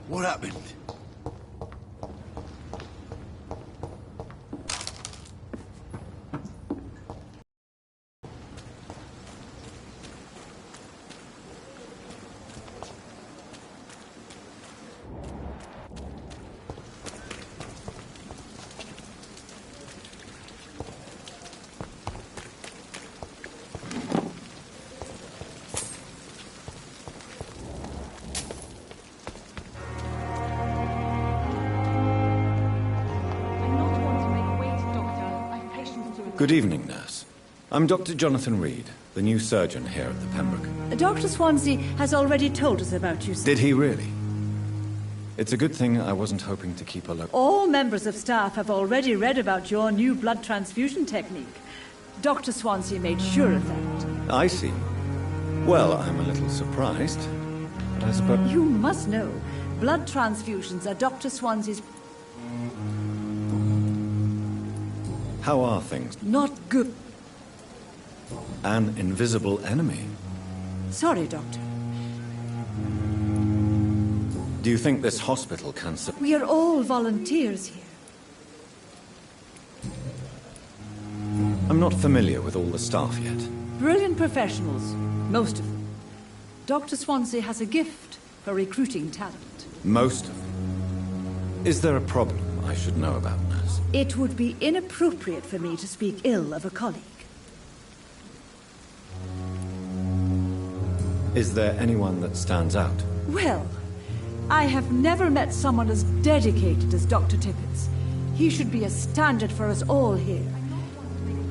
What happened? Good evening, nurse. I'm Dr. Jonathan Reed, the new surgeon here at the Pembroke. Dr. Swansea has already told us about you, sir. Did he really? It's a good thing I wasn't hoping to keep a look. All members of staff have already read about your new blood transfusion technique. Dr. Swansea made sure of that. I see. Well, I'm a little surprised, but I suppose... You must know, blood transfusions are Dr. Swansea's... How are things? Not good. An invisible enemy? Sorry, Doctor. Do you think this hospital can... We are all volunteers here. I'm not familiar with all the staff yet. Brilliant professionals, most of them. Dr. Swansea has a gift for recruiting talent. Most of them? Is there a problem I should know about, nurse? It would be inappropriate for me to speak ill of a colleague. Is there anyone that stands out? Well, I have never met someone as dedicated as Dr. Tippett. He should be a standard for us all here.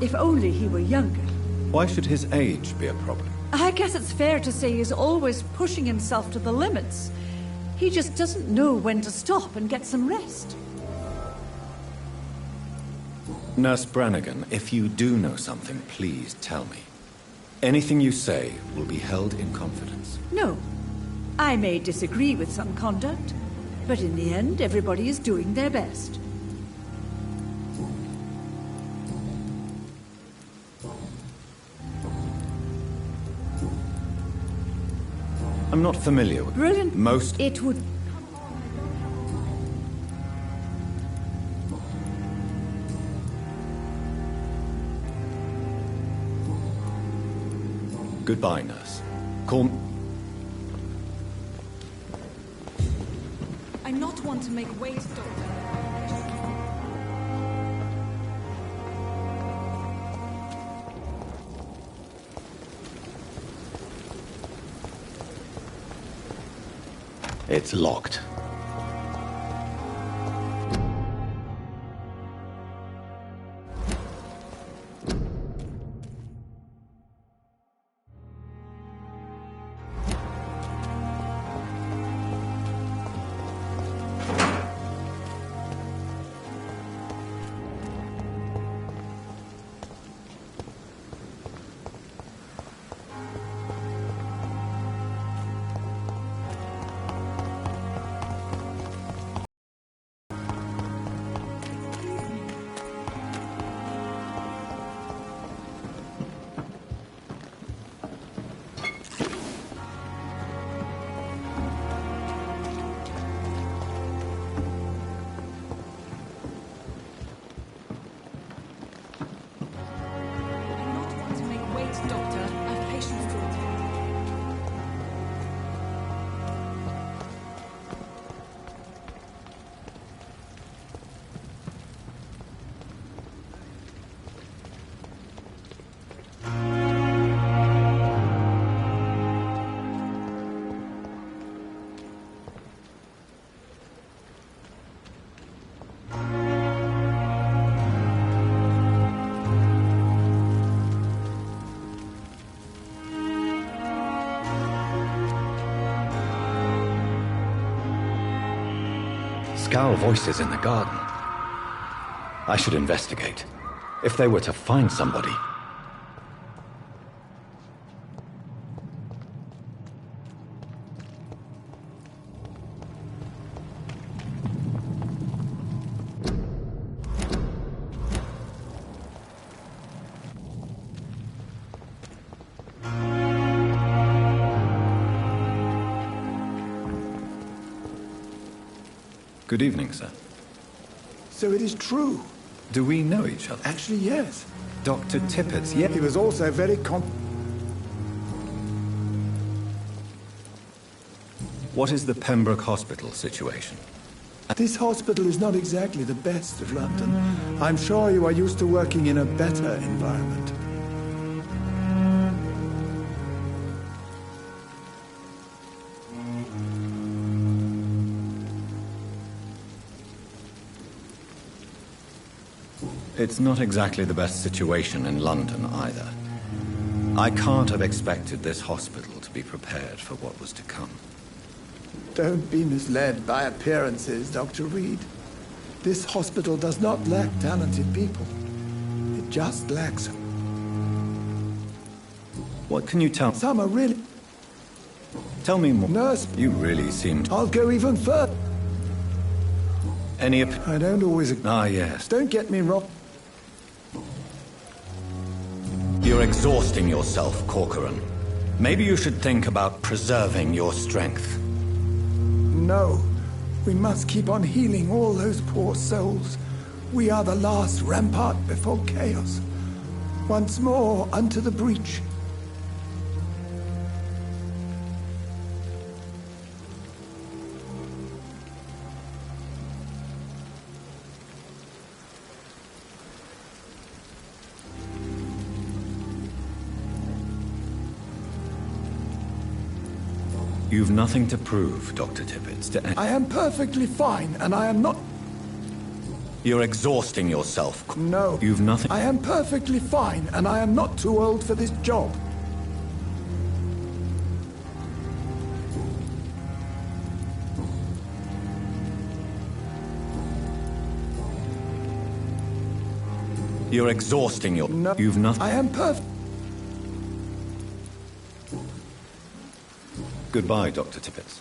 If only he were younger. Why should his age be a problem? I guess it's fair to say he's always pushing himself to the limits. He just doesn't know when to stop and get some rest. Nurse Brannigan, if you do know something, please tell me. Anything you say will be held in confidence. No. I may disagree with some conduct, but in the end, everybody is doing their best. I'm not familiar with... Brilliant. Most... It would... Goodbye, nurse. Call... I not want to make wait, Doctor. It's locked. Doctor, I've patience to attend. Scowl voices in the garden. I should investigate. If they were to find somebody... Good evening, sir. So it is true. Do we know each other? Actually, yes. Dr. Tippett's, yeah. He was also very What is the Pembroke Hospital situation? This hospital is not exactly the best of London. I'm sure you are used to working in a better environment. It's not exactly the best situation in London either. I can't have expected this hospital to be prepared for what was to come. Don't be misled by appearances, Dr. Reed. This hospital does not lack talented people. It just lacks... What can you tell? Some are really... Tell me more. Nurse... You really seem to... I'll go even further. Any I don't always... Ah, yes. Don't get me wrong. You're exhausting yourself, Corcoran. Maybe you should think about preserving your strength. No. We must keep on healing all those poor souls. We are the last rampart before chaos. Once more, unto the breach. You've nothing to prove, Dr. Tippett. I am perfectly fine, and I am not... You're exhausting yourself. No. You've nothing... I am perfectly fine, and I am not too old for this job. You're exhausting your... No. You've nothing... I am perfect... Goodbye, Dr. Tippett.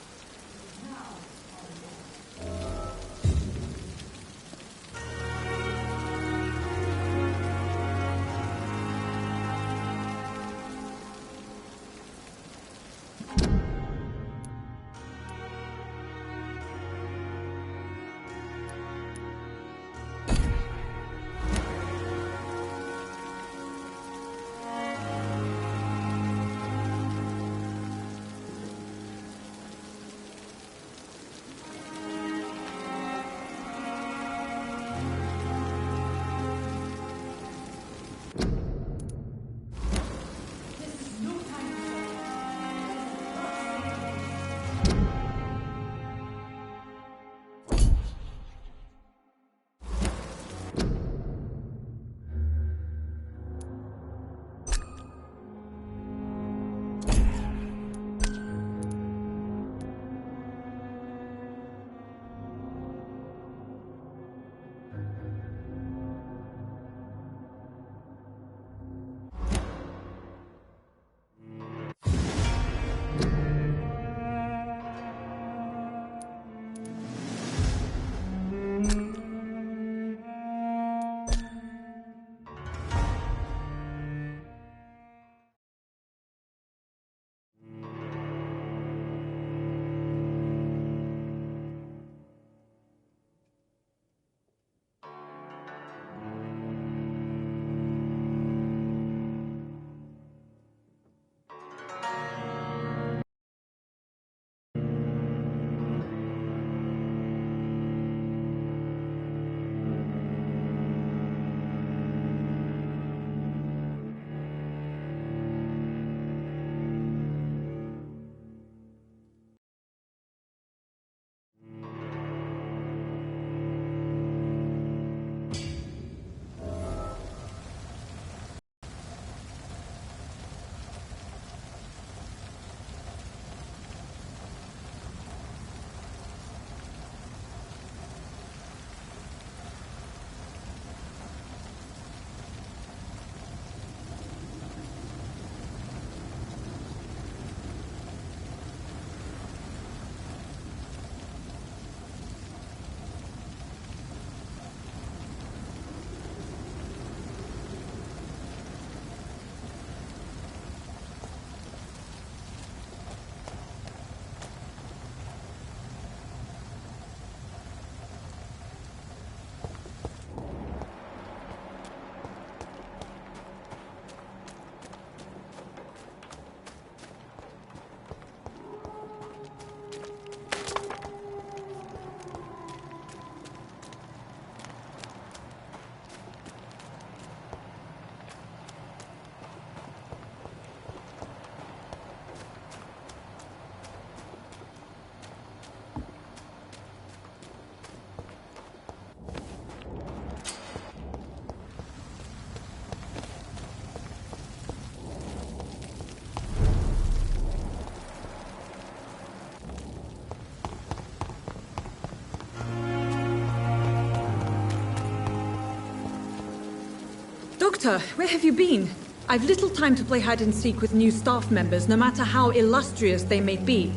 Doctor, where have you been? I've little time to play hide and seek with new staff members, no matter how illustrious they may be.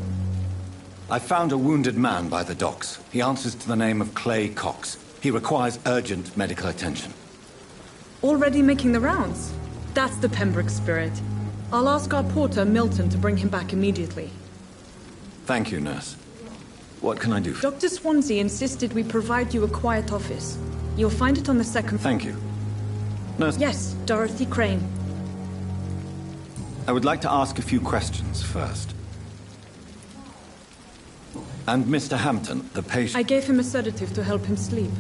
I found a wounded man by the docks. He answers to the name of Clay Cox. He requires urgent medical attention. Already making the rounds? That's the Pembroke spirit. I'll ask our porter, Milton, to bring him back immediately. Thank you, nurse. What can I do? Dr. Swansea insisted we provide you a quiet office. You'll find it on the second floor. Thank you. Nurse? Yes, Dorothy Crane. I would like to ask a few questions first. And Mr. Hampton, the patient... I gave him a sedative to help him sleep.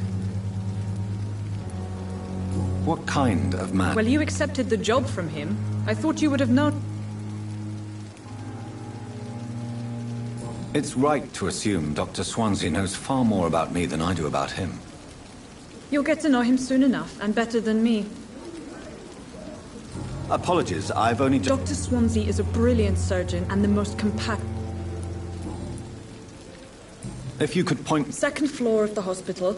What kind of man? Well, you accepted the job from him. I thought you would have known... It's right to assume Dr. Swansea knows far more about me than I do about him. You'll get to know him soon enough, and better than me. Apologies, I've only just... Dr. Swansea is a brilliant surgeon and the most compact... If you could point... Second floor of the hospital.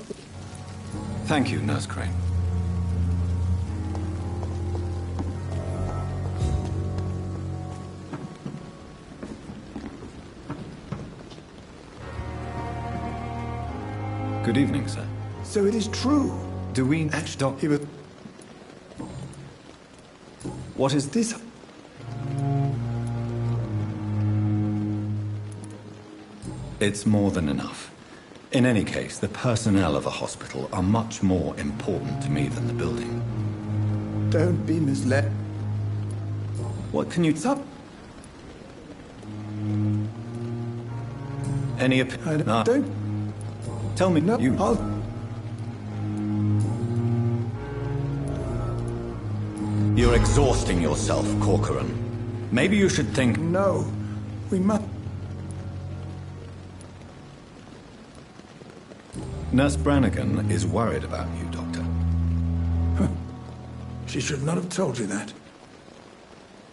Thank you, Nurse Crane. Good evening, sir. So it is true. Do we... He was... What is This... It's more than enough. In any case, the personnel of a hospital are much more important to me than the building. Don't be misled. What can you... Stop. Any Don't... Tell me... No, You... You're exhausting yourself, Corcoran. Maybe you should think... No. We must... Nurse Brannigan is worried about you, Doctor. She should not have told you that.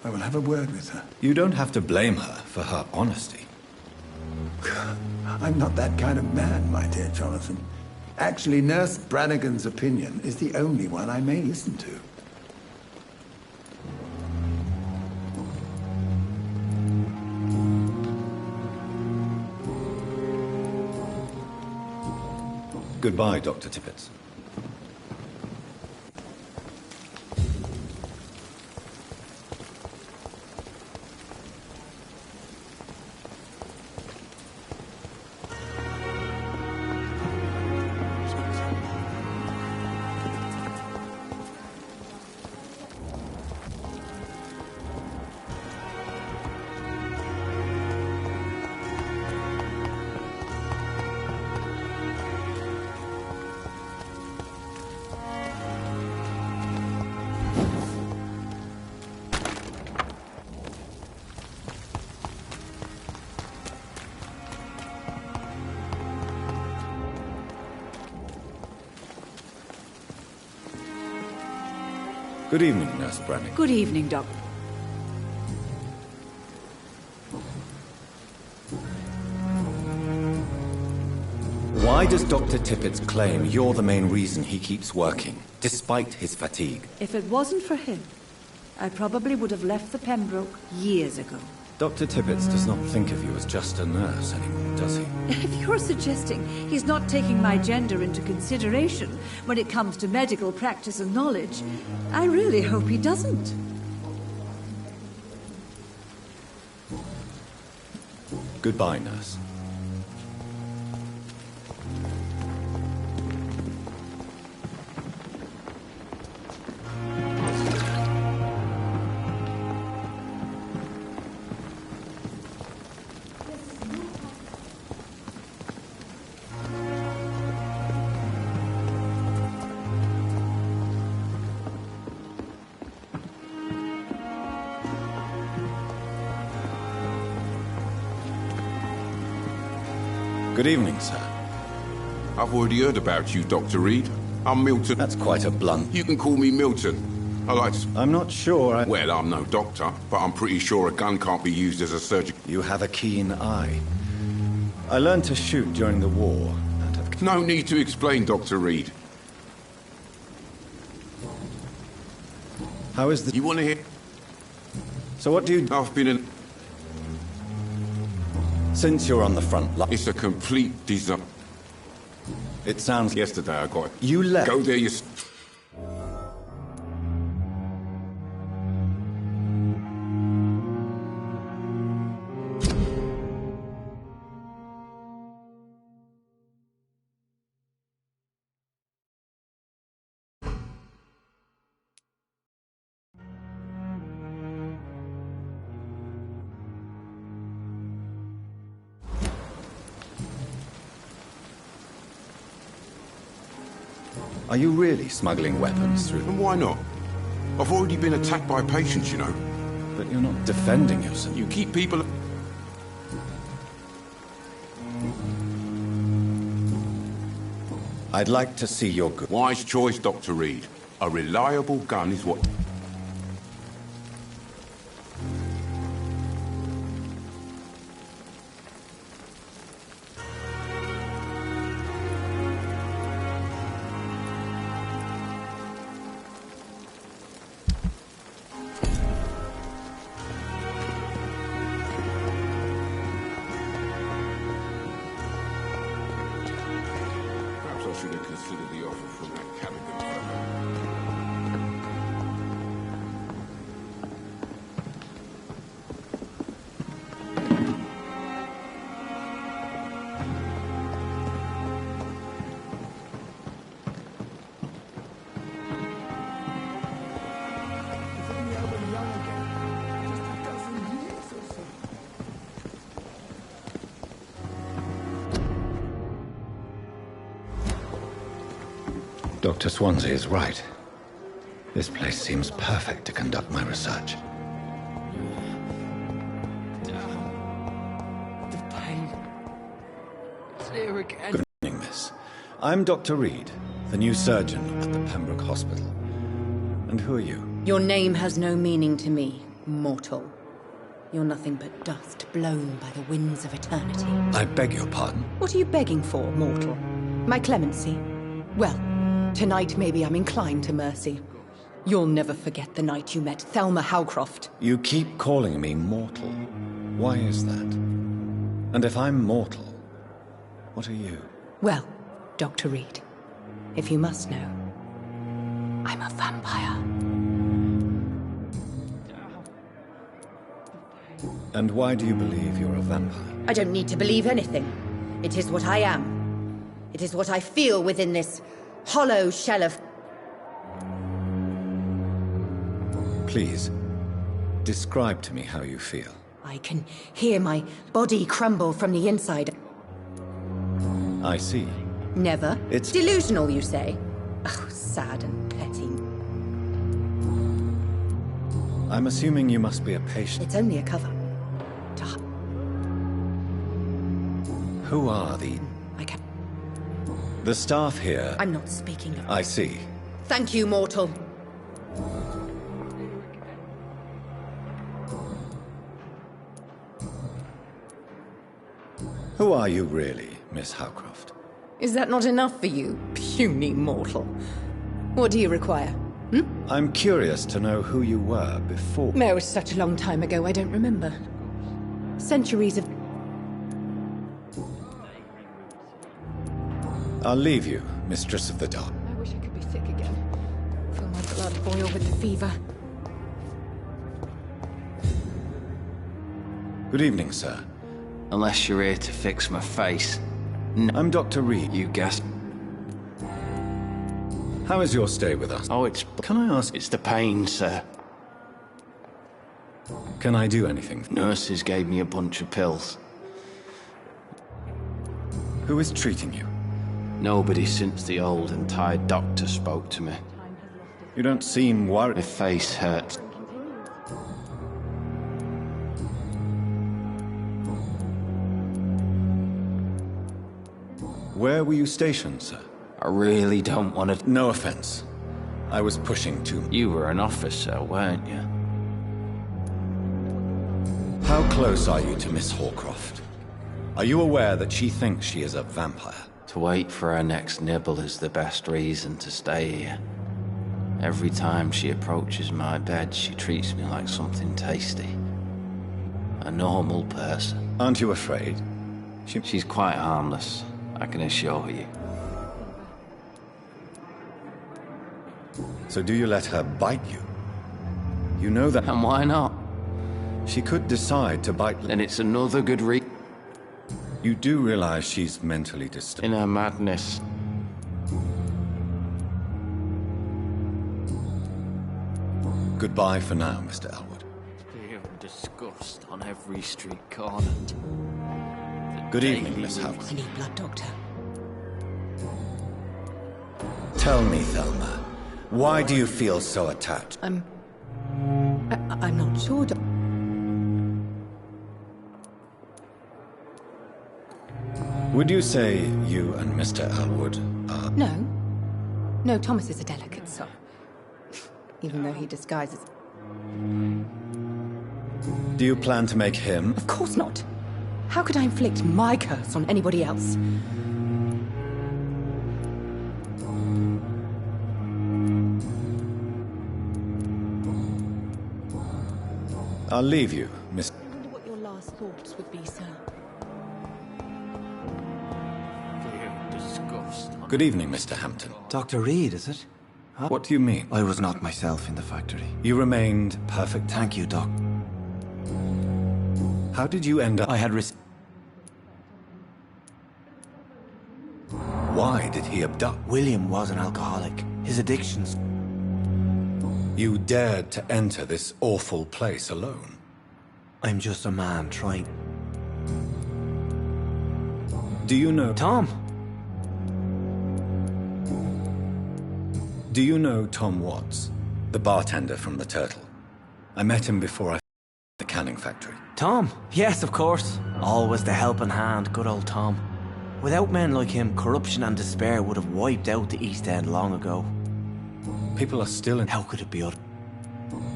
I will have a word with her. You don't have to blame her for her honesty. I'm not that kind of man, my dear Jonathan. Actually, Nurse Brannigan's opinion is the only one I may listen to. Goodbye, Dr. Tippett. Good evening, Nurse Brannigan. Good evening, Doctor. Why does Dr. Tippett claim you're the main reason he keeps working, despite his fatigue? If it wasn't for him, I probably would have left the Pembroke years ago. Dr. Tippett does not think of you as just a nurse anymore, does he? If you're suggesting he's not taking my gender into consideration when it comes to medical practice and knowledge, I really hope he doesn't. Goodbye, nurse. Good evening, sir. I've already heard about you, Dr. Reed. I'm Milton. That's quite a blunt... You can call me Milton. I like to... I'm not sure Well, I'm no doctor, but I'm pretty sure a gun can't be used as a surgical... You have a keen eye. I learned to shoot during the war, and have... No need to explain, Dr. Reed. How is the... You want to hear? So what do you... I've been in... Since you're on the front line... It's a complete disaster. It sounds... Yesterday I got it. You left... Go there, you... Are you really smuggling weapons through... And why not? I've already been attacked by patients, you know. But you're not defending yourself. You keep people... I'd like to see your good... Wise choice, Dr. Reed. A reliable gun is what... I should have considered the offer from that Callaghan fellow. If only I were young again. Just a dozen years or so. Dr. Swansea is right. This place seems perfect to conduct my research. The pain. It's here again. Good evening, miss. I'm Dr. Reed, the new surgeon at the Pembroke Hospital. And who are you? Your name has no meaning to me, mortal. You're nothing but dust blown by the winds of eternity. I beg your pardon? What are you begging for, mortal? My clemency? Well, tonight maybe I'm inclined to mercy. You'll never forget the night you met Thelma Howcroft. You keep calling me mortal. Why is that? And if I'm mortal, what are you? Well, Dr. Reed, if you must know, I'm a vampire. And why do you believe you're a vampire? I don't need to believe anything. It is what I am. It is what I feel within this hollow shell of... Please, describe to me how you feel. I can hear my body crumble from the inside. I see. Never? It's... delusional, you say? Oh, sad and petty. I'm assuming you must be a patient. It's only a cover. Who are the... I can... The staff here... I'm not speaking of... I see. Thank you, mortal. Who are you really, Miss Howcroft? Is that not enough for you, puny mortal? What do you require? I'm curious to know who you were before... It was such a long time ago, I don't remember. Centuries of... I'll leave you, Mistress of the Dark. I wish I could be sick again. Feel my blood boil with the fever. Good evening, sir. Unless you're here to fix my face. I'm Dr. Reed. You guessed. How is your stay with us? Oh, it's... Can I ask... It's the pain, sir. Can I do anything? Nurses gave me a bunch of pills. Who is treating you? Nobody since the old and tired doctor spoke to me. You don't seem worried. My face hurts. Where were you stationed, sir? I really don't want to... No offense. I was pushing too... You were an officer, weren't you? How close are you to Miss Hawcroft? Are you aware that she thinks she is a vampire? To wait for her next nibble is the best reason to stay here. Every time she approaches my bed, she treats me like something tasty. A normal person. Aren't you afraid? She's quite harmless, I can assure you. So do you let her bite you? You know that... And why not? She could decide to bite... Then it's another good reason. You do realize she's mentally disturbed. In her madness. Goodbye for now, Mr. Elwood. Fear and disgust on every street corner. Good evening, Miss Howard. I need blood, Doctor. Tell me, Thelma, why do you feel so attached? I'm not sure, Would you say you and Mr. Elwood are... No. No, Thomas is a delicate soul. Even though he disguises... Do you plan to make him... Of course not. How could I inflict my curse on anybody else? I'll leave you, Miss... I wonder what your last thoughts would be, sir. Fear and disgust on... Good evening, Mr. Hampton. Dr. Reed, is it? Huh? What do you mean? I was not myself in the factory. You remained perfect. Thank you, Doc. How did you end up... I had Why did he abduct? William was an alcoholic. His addictions... You dared to enter this awful place alone. I'm just a man trying... Do you know... Tom! Do you know Tom Watts, the bartender from the Turtle? I met him before I the canning factory. Tom! Yes, of course. Always the helping hand, good old Tom. Without men like him, corruption and despair would have wiped out the East End long ago. People are still in... How could it be other?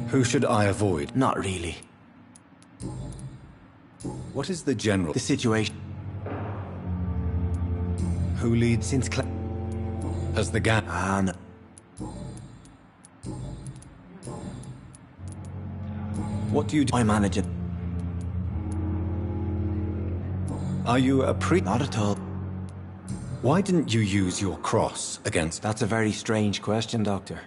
Who should I avoid? Not really. What is the general... The situation... Who leads... Since Has the gang... Ah, no. What do you do? I manage it. Are you a priest? Not at all. Why didn't you use your cross against... That's a very strange question, Doctor.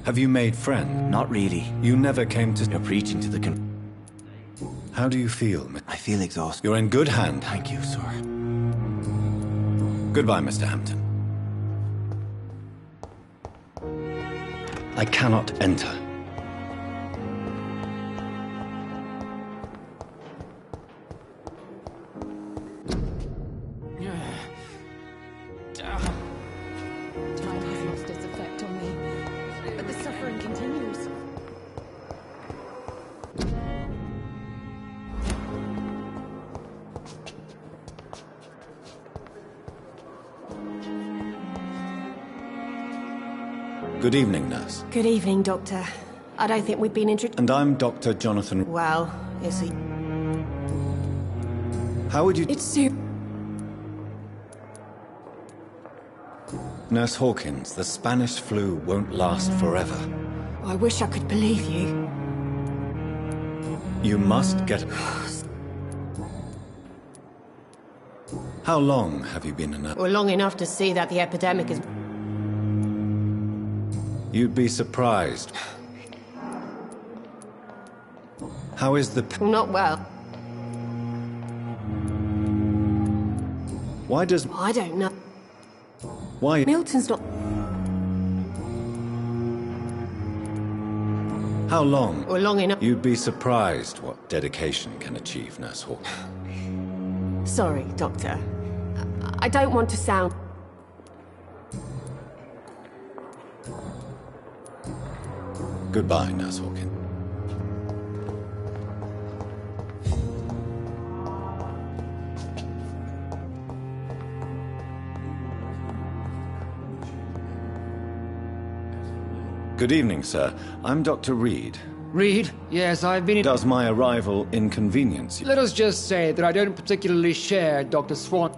Have you made friends? Not really. You never came to... You're preaching to the How do you feel? I feel exhausted. You're in good hand. Thank you, sir. Goodbye, Mr. Hampton. I cannot enter. Time has lost its effect on me, but the suffering continues. Good evening, nurse. Good evening, Doctor. I don't think we've been introduced. And I'm Dr. Jonathan... Well, is he... How would you... It's Sue. Nurse Hawkins, the Spanish flu won't last forever. I wish I could believe you. You must get... How long have you been a nurse? Well, long enough to see that the epidemic is... You'd be surprised. How is the... Well, not well. Why does... I don't know. Why... Milton's not... How long? Well, long enough... You'd be surprised what dedication can achieve, Nurse Hawkins. Sorry, Doctor. I don't want to sound... Goodbye, Nurse Hawkins. Good evening, sir. I'm Dr. Reed. Reed? Yes, I've been... Does my arrival inconvenience you? Let us just say that I don't particularly share Dr. Swan...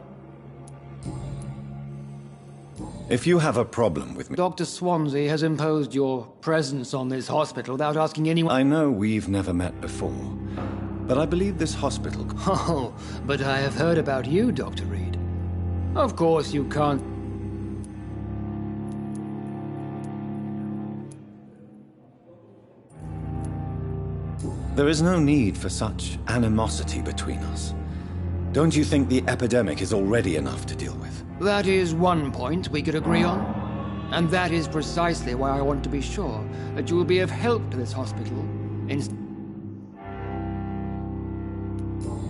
If you have a problem with me... Dr. Swansea has imposed your presence on this hospital without asking anyone... I know we've never met before, but I believe this hospital... Oh, but I have heard about you, Dr. Reed. Of course you can't... There is no need for such animosity between us. Don't you think the epidemic is already enough to deal with? That is one point we could agree on. And that is precisely why I want to be sure that you will be of help to this hospital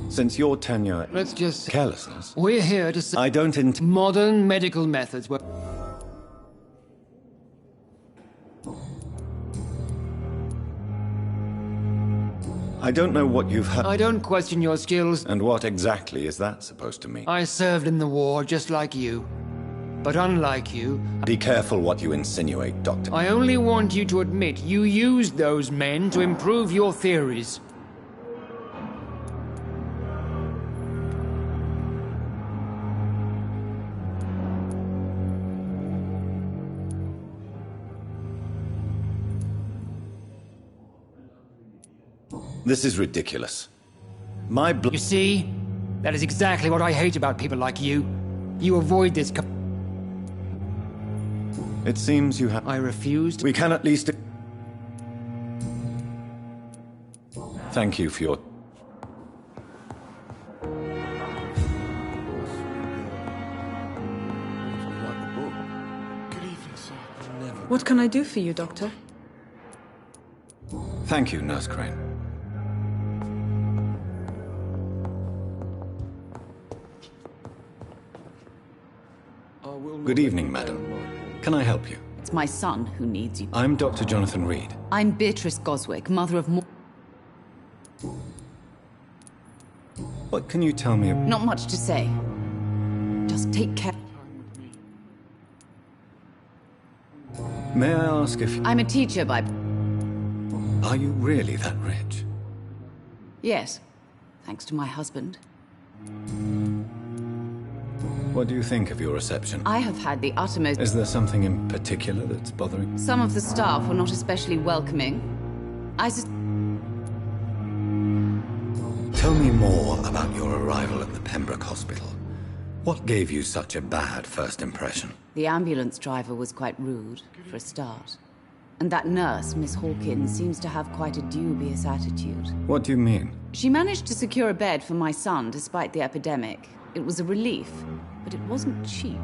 Since your tenure... Let's just say... Carelessness? We're here to say... I don't Modern medical methods were... I don't know what you've heard. I don't question your skills. And what exactly is that supposed to mean? I served in the war just like you. But unlike you... Be careful what you insinuate, Doctor. I only want you to admit you used those men to improve your theories. This is ridiculous. You see? That is exactly what I hate about people like you. You avoid this... It seems you have... I refused. We can at least... Thank you for your... What can I do for you, Doctor? Thank you, Nurse Crane. Good evening, madam. Can I help you? It's my son who needs you. I'm Dr. Jonathan Reed. I'm Beatrice Goswick, mother of What can you tell me about... Not much to say. Just take care. May I ask if... I'm a teacher by... Are you really that rich? Yes, thanks to my husband. What do you think of your reception? I have had the uttermost... Is there something in particular that's bothering? Some of the staff were not especially welcoming. Tell me more about your arrival at the Pembroke Hospital. What gave you such a bad first impression? The ambulance driver was quite rude, for a start. And that nurse, Miss Hawkins, seems to have quite a dubious attitude. What do you mean? She managed to secure a bed for my son despite the epidemic. It was a relief, but it wasn't cheap.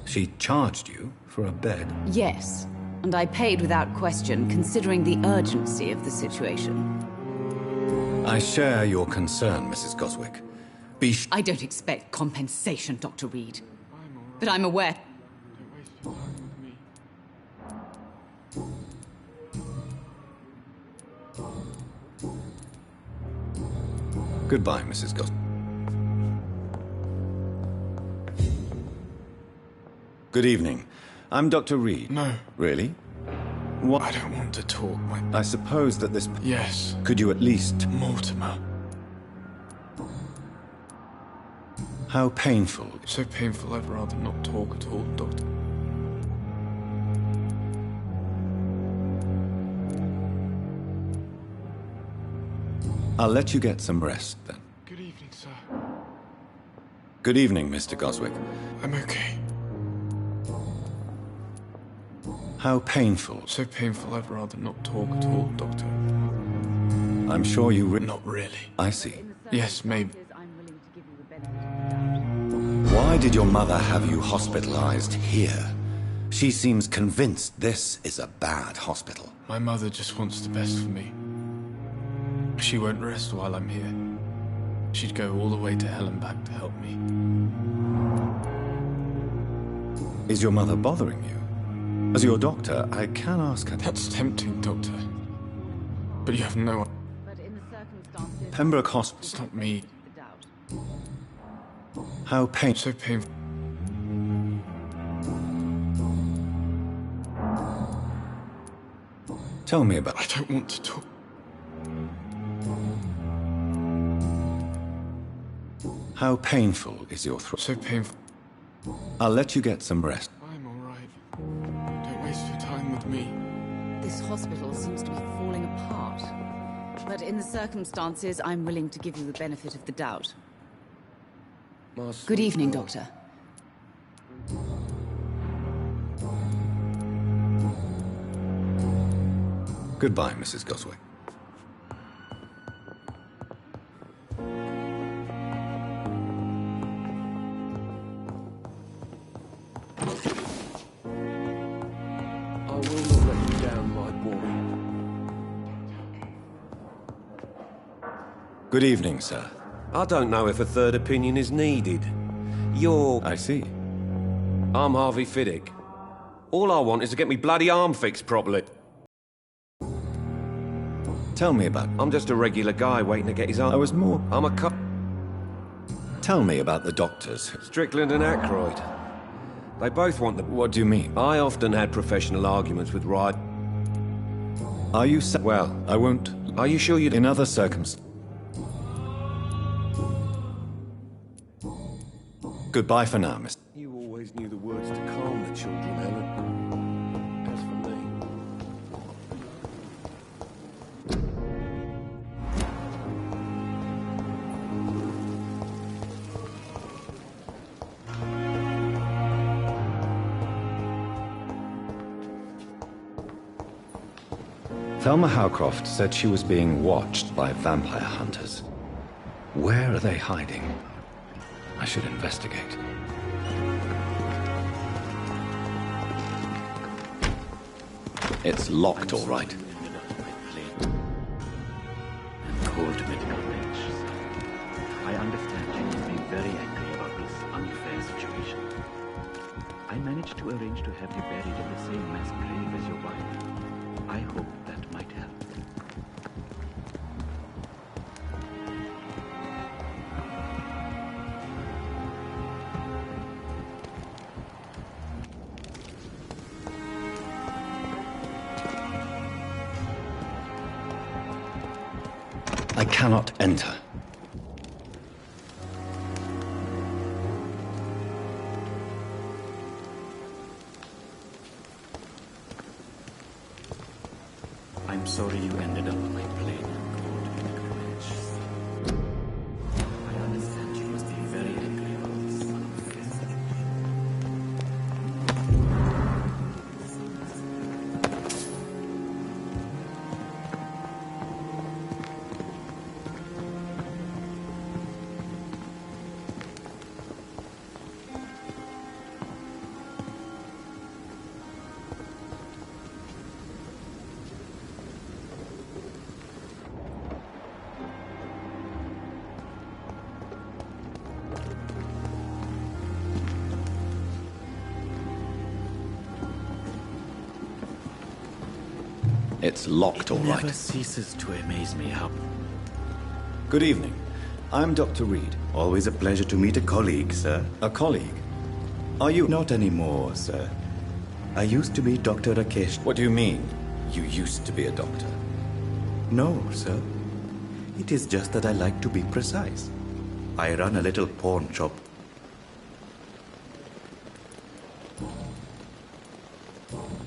She charged you for a bed? Yes, and I paid without question, considering the urgency of the situation. I share your concern, Mrs. Goswick. I don't expect compensation, Dr. Reed. But I'm aware... Goodbye, Mrs. Goswick. Good evening. I'm Dr. Reed. No. Really? What? I don't want to talk. I suppose that this... Yes. Could you at least... Mortimer. How painful. It's so painful I'd rather not talk at all, Doctor. I'll let you get some rest, then. Good evening, sir. Good evening, Mr. Goswick. I'm okay. How painful. So painful I'd rather not talk at all, Doctor. I'm sure you... Not really. I see. Yes, maybe. Why did your mother have you hospitalized here? She seems convinced this is a bad hospital. My mother just wants the best for me. She won't rest while I'm here. She'd go all the way to hell and back to help me. Is your mother bothering you? As your doctor, I can ask her... That's tempting, Doctor. But you have no... Pembroke Hospital... It's not me. How painful... So painful. Tell me about... I don't want to talk. How painful is your throat? So painful. I'll let you get some rest. I'm alright. Don't waste your time with me. This hospital seems to be falling apart. But in the circumstances, I'm willing to give you the benefit of the doubt. Good evening, Doctor. Goodbye, Mrs. Goswick. I will not let you down, my boy. Good evening, sir. I don't know if a third opinion is needed. You're... I see. I'm Harvey Fiddick. All I want is to get me bloody arm fixed properly. Tell me about... I'm just a regular guy waiting to get his arm... I was more... I'm a cop. Tell me about the doctors. Strickland and Aykroyd. They both want the... What do you mean? I often had professional arguments with Rod. Are you... Well... I won't... Are you sure you... In other circumstances... Goodbye for now, Mr. You always knew the words to calm the children, Helen. As for me... Thelma Howcroft said she was being watched by vampire hunters. Where are they hiding? I should investigate. It's locked, all right. And cold medical bench. I understand you must be very angry about this unfair situation. I managed to arrange to have you buried in the same mass grave as your wife. I hope that might help. I cannot enter. I'm sorry you ended up on my plane and cold medical bench. I understand you must be very angry about this unfair. It's locked, all right. It never ceases to amaze me how... Good evening. I'm Dr. Reed. Always a pleasure to meet a colleague, sir. A colleague? Are you... Not anymore, sir. I used to be Dr. Rakesh. What do you mean, you used to be a doctor? No, sir. It is just that I like to be precise. I run a little pawn shop.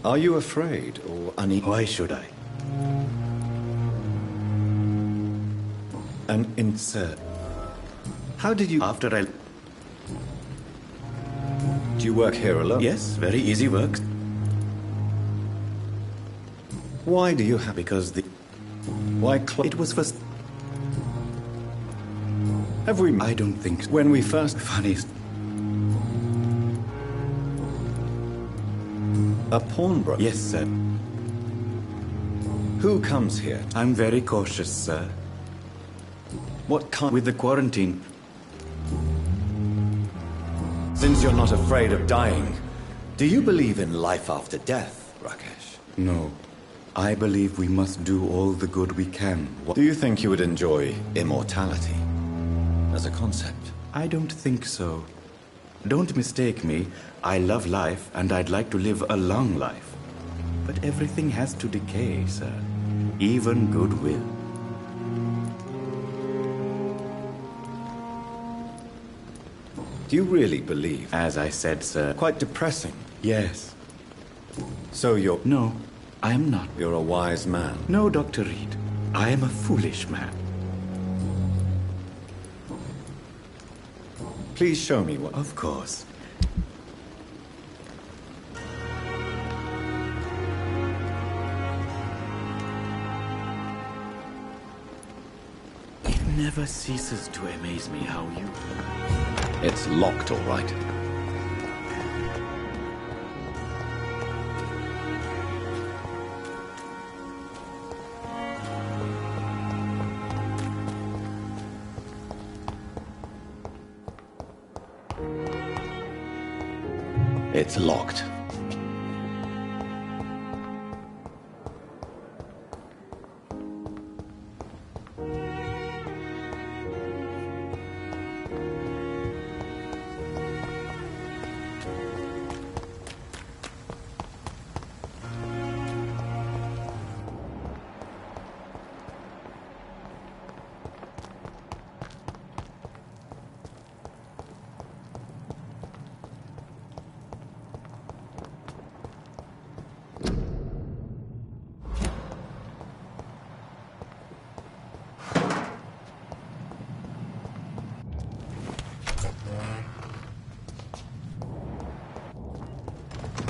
Are you afraid or uneasy? Why should I? Sir, how did you... After I... Do you work here alone? Yes, very easy work. Why do you have... Because the... Why It was first... Have we... I don't think so. When we first... Funny... A pawnbroker? Yes, sir. Who comes here? I'm very cautious, sir. What kind... With the quarantine... Since you're not afraid of dying, do you believe in life after death, Rakesh? No. I believe we must do all the good we can. Do you think you would enjoy immortality as a concept? I don't think so. Don't mistake me. I love life and I'd like to live a long life. But everything has to decay, sir. Even goodwill. Do you really believe? As I said, sir. Quite depressing. Yes. So you're... No, I am not. You're a wise man. No, Dr. Reed. I am a foolish man. Please show me what... Of course. It never ceases to amaze me how you... It's locked, all right. It's locked.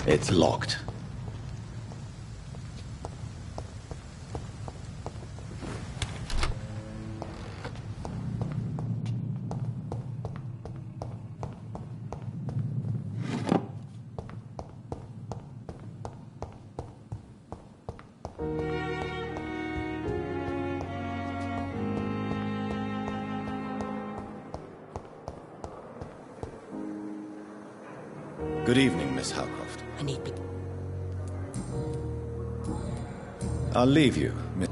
It's locked. Good evening, Miss Howcroft. I need... I'll leave you, Miss...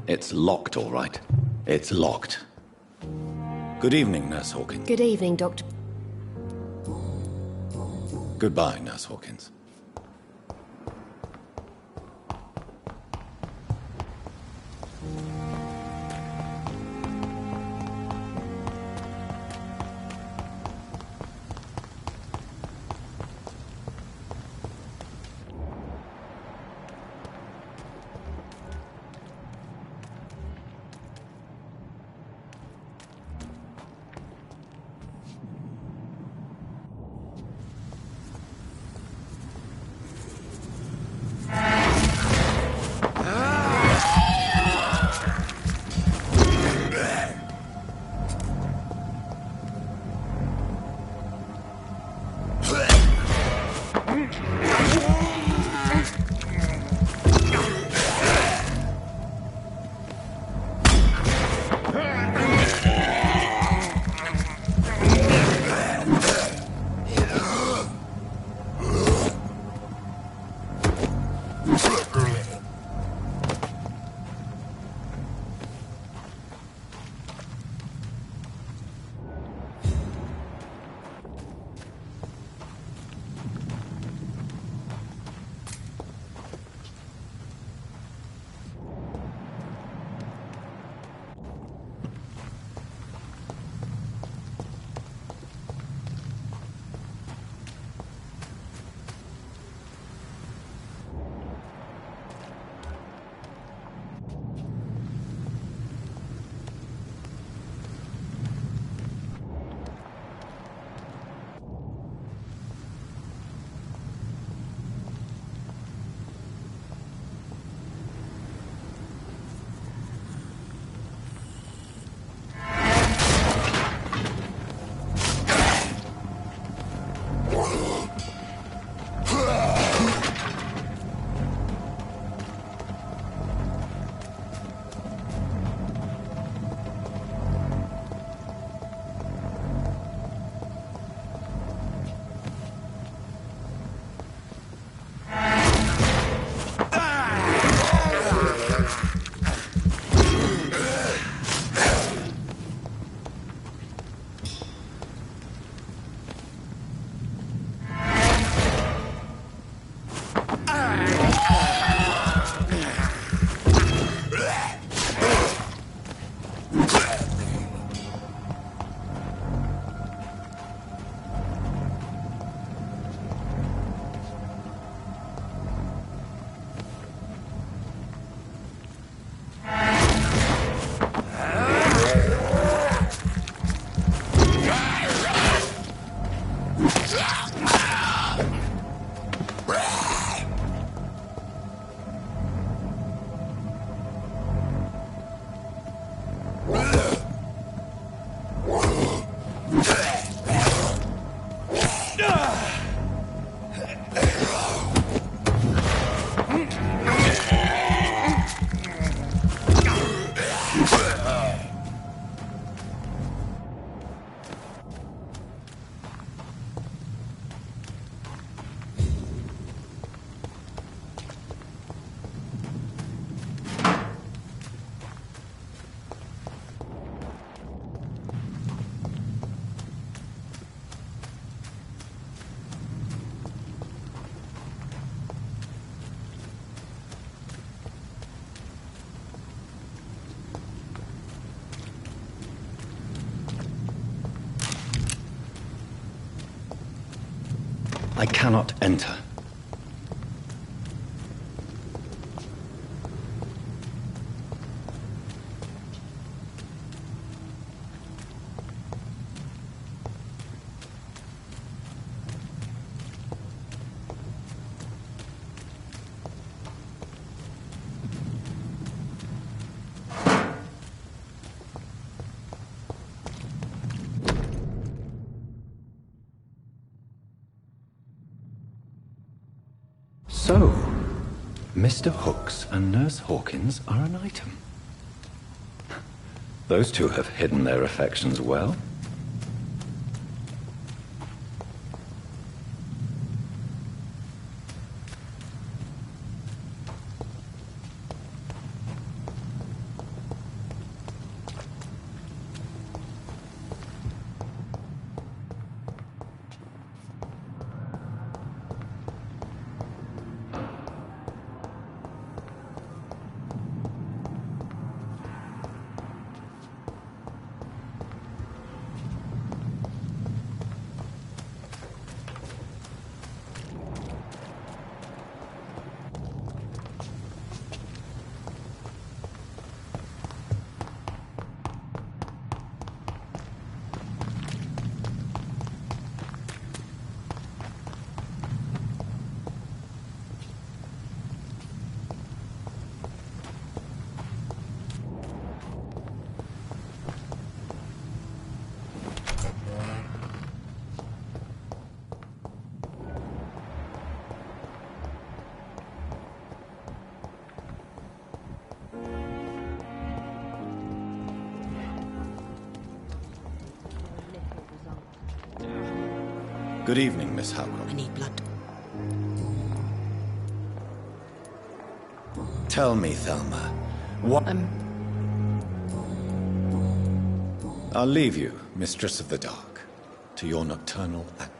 It's locked, all right. It's locked. Good evening, Nurse Hawkins. Good evening, Dr. Goodbye, Nurse Hawkins. I cannot enter. So, Mr. Hooks and Nurse Hawkins are an item. Those two have hidden their affections well. Good evening, Miss Howcroft. I need blood. Tell me, Thelma, what... I'll leave you, Mistress of the Dark, to your nocturnal act.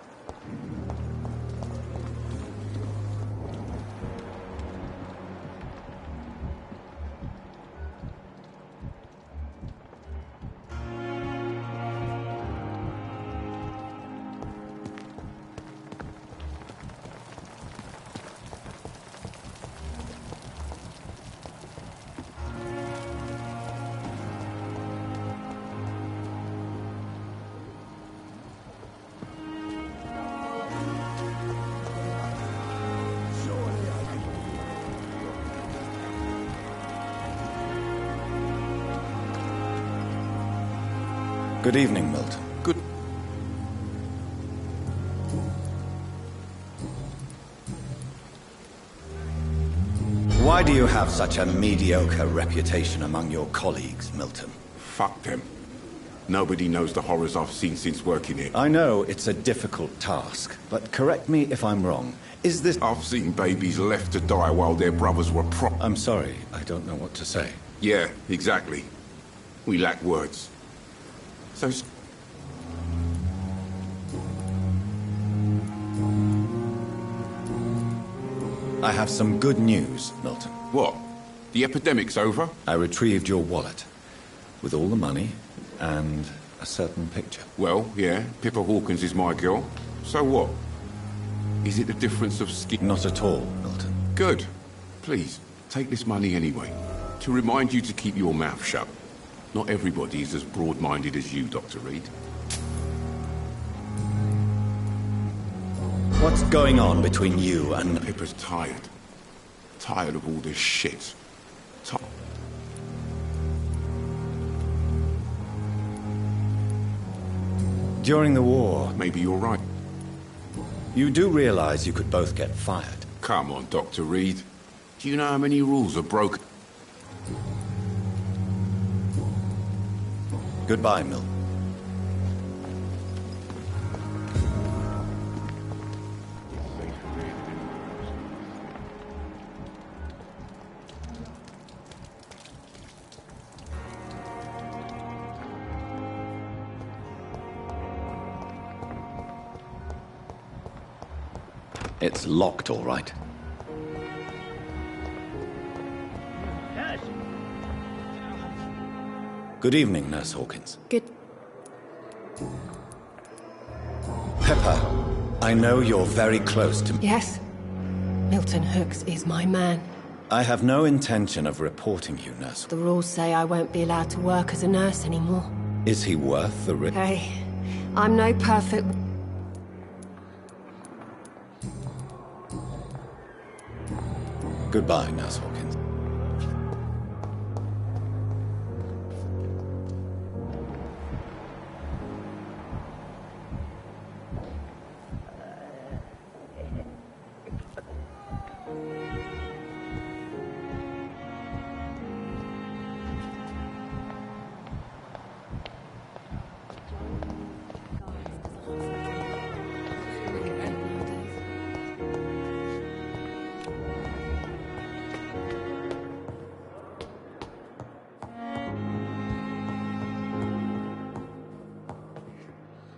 Good evening, Milton. Good. Why do you have such a mediocre reputation among your colleagues, Milton? Fuck them. Nobody knows the horrors I've seen since working here. I know it's a difficult task, but correct me if I'm wrong. Is this... I've seen babies left to die while their brothers were I'm sorry, I don't know what to say. Yeah, exactly. We lack words. So... I have some good news, Milton. What? The epidemic's over? I retrieved your wallet, with all the money, and a certain picture. Well, yeah, Pippa Hawkins is my girl. So what? Is it the difference of skin? Not at all, Milton. Good. Please, take this money anyway. To remind you to keep your mouth shut. Not everybody is as broad-minded as you, Dr. Reed. What's going on between you and... Pippa's tired. Tired of all this shit. During the war... Maybe you're right. You do realize you could both get fired. Come on, Dr. Reed. Do you know how many rules are broken? Goodbye, Milton. It's locked, all right. Yes. Good evening, Nurse Hawkins. Good. Pepper, I know you're very close to... Yes. Milton Hooks is my man. I have no intention of reporting you, Nurse. The rules say I won't be allowed to work as a nurse anymore. Is he worth the risk? Hey, I'm no perfect... Goodbye, Nurse Hawkins.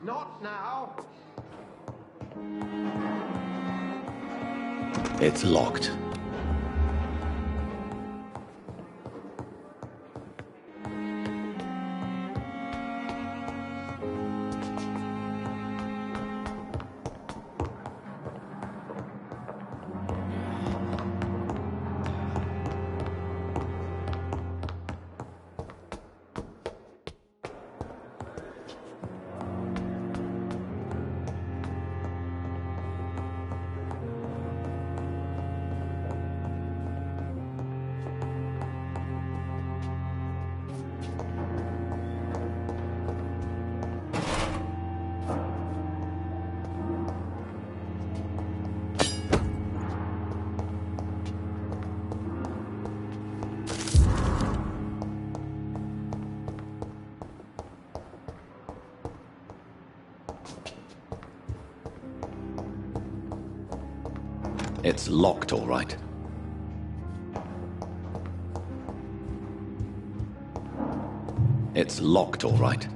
Not now. It's locked. It's locked, all right. It's locked, all right.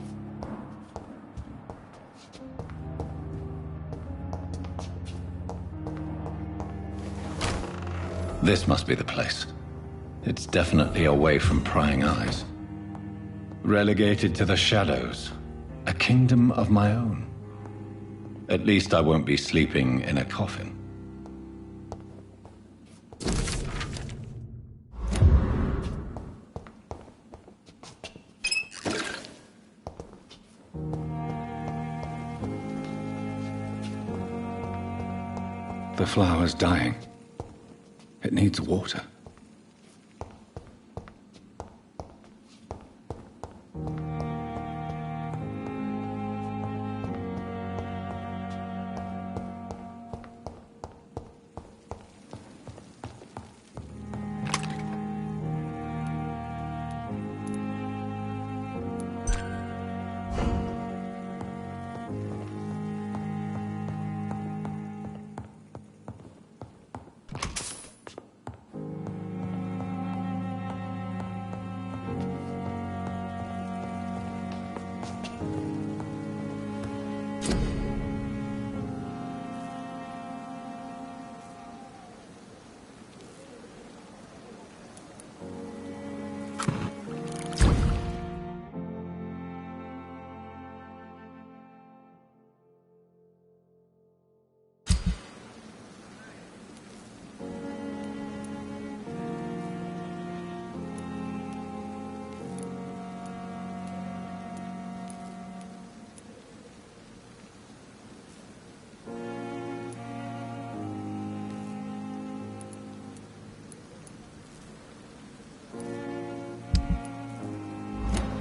This must be the place. It's definitely away from prying eyes. Relegated to the shadows. A kingdom of my own. At least I won't be sleeping in a coffin. The flower's dying. It needs water.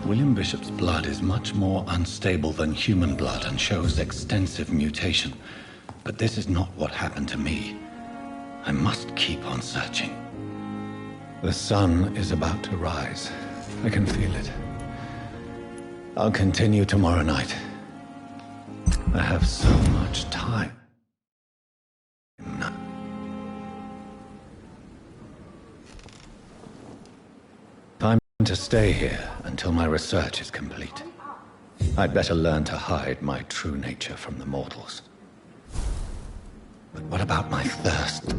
William Bishop's blood is much more unstable than human blood and shows extensive mutation. But this is not what happened to me. I must keep on searching. The sun is about to rise. I can feel it. I'll continue tomorrow night. I have so much time. Time to stay here until my research is complete. I'd better learn to hide my true nature from the mortals. But what about my thirst?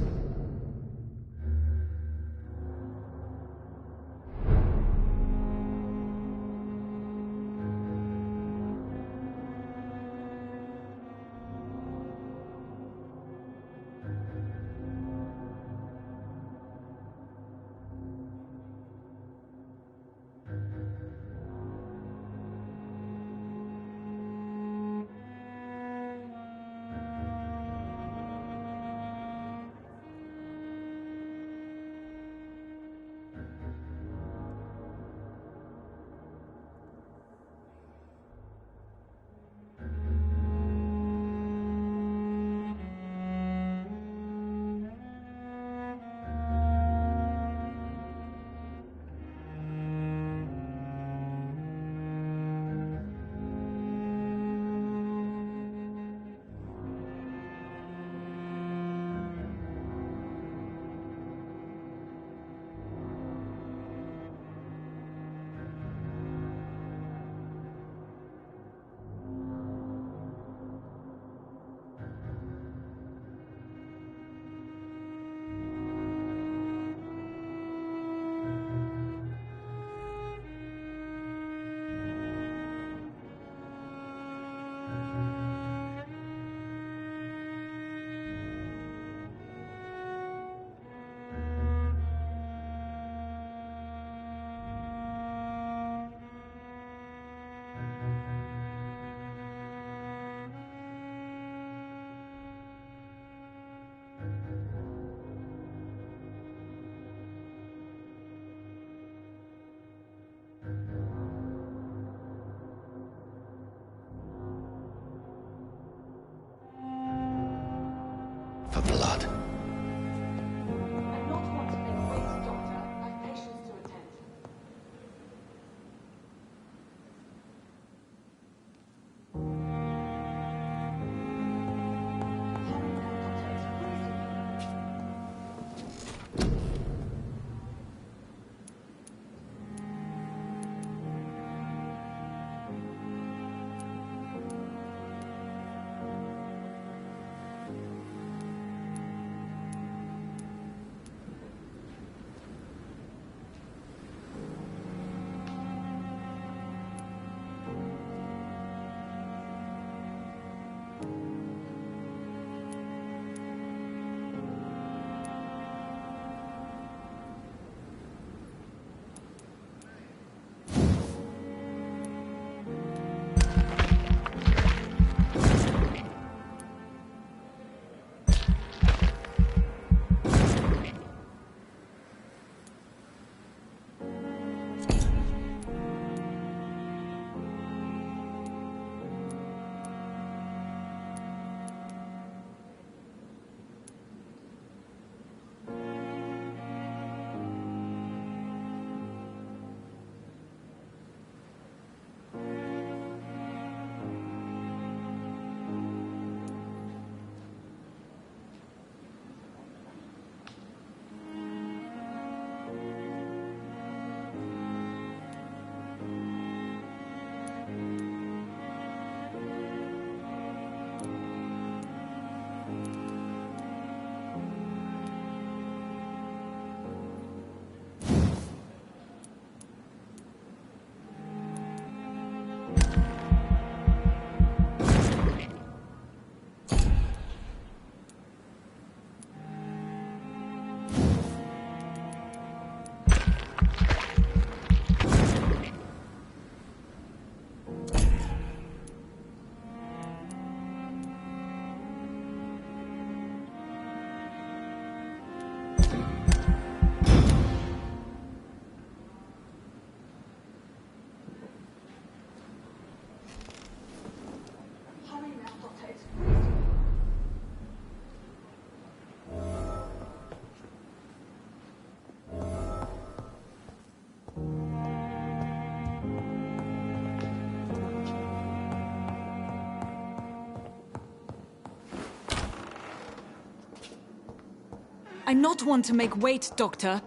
I not want to make wait, Doctor.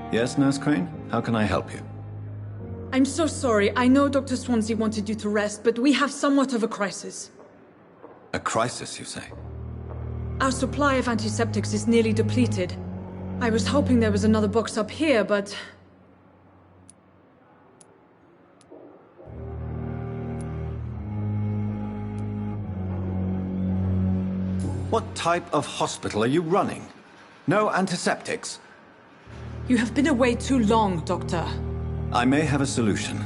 Yes, Nurse Crane? How can I help you? I'm so sorry. I know Dr. Swansea wanted you to rest, but we have somewhat of a crisis. A crisis, you say? Our supply of antiseptics is nearly depleted. I was hoping there was another box up here, but... What type of hospital are you running? No antiseptics? You have been away too long, Doctor. I may have a solution.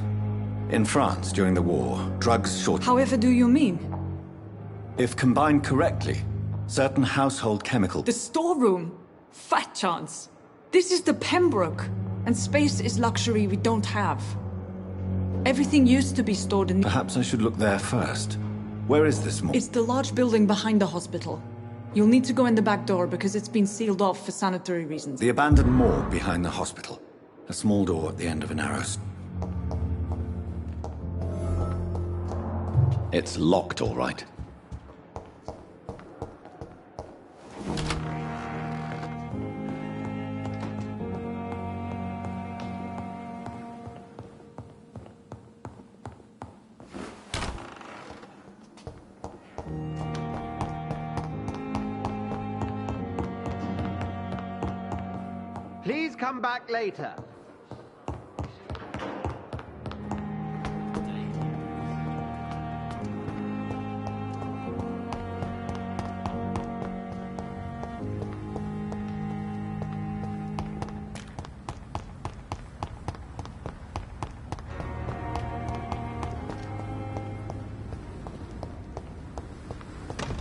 In France, during the war, drugs shorted. However do you mean? If combined correctly, certain household chemical... The storeroom? Fat chance. This is the Pembroke, and space is luxury we don't have. Everything used to be stored in... Perhaps I should look there first. Where is this morgue? It's the large building behind the hospital. You'll need to go in the back door because it's been sealed off for sanitary reasons. The abandoned morgue behind the hospital. A small door at the end of a narrow... It's locked, all right. Please come back later.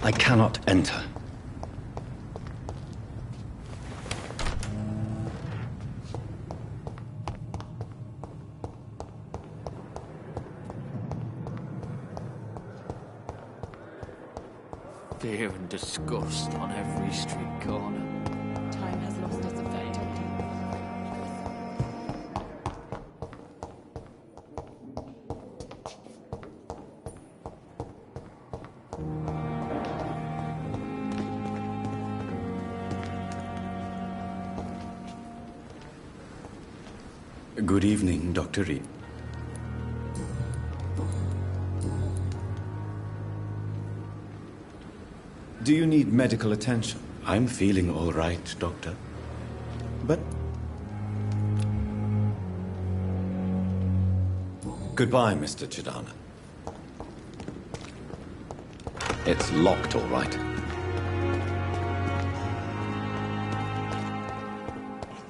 I cannot enter. Fear and disgust on every street corner. Time has lost its effect on you. Good evening, Dr. Reed. Do you need medical attention? I'm feeling all right, Doctor. But... Goodbye, Mr. Chidana. It's locked, all right. It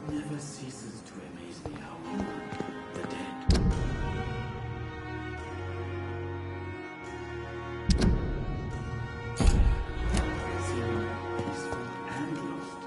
never ceases to amaze me how human the dead. Seem peaceful and lost.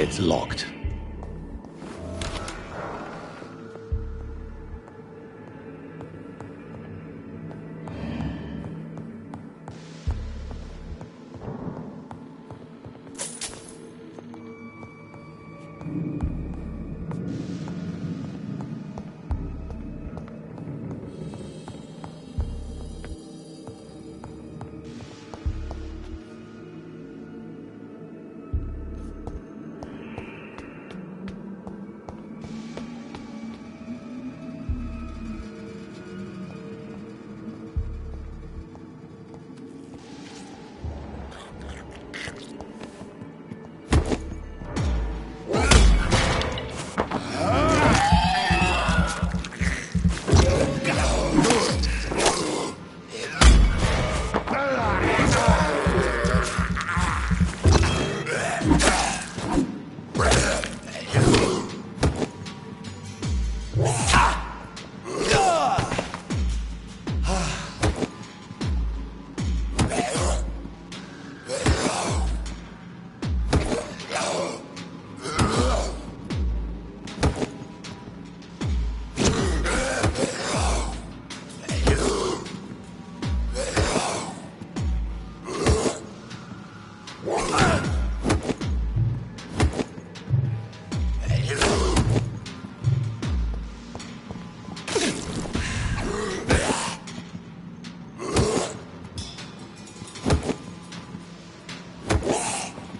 It's locked.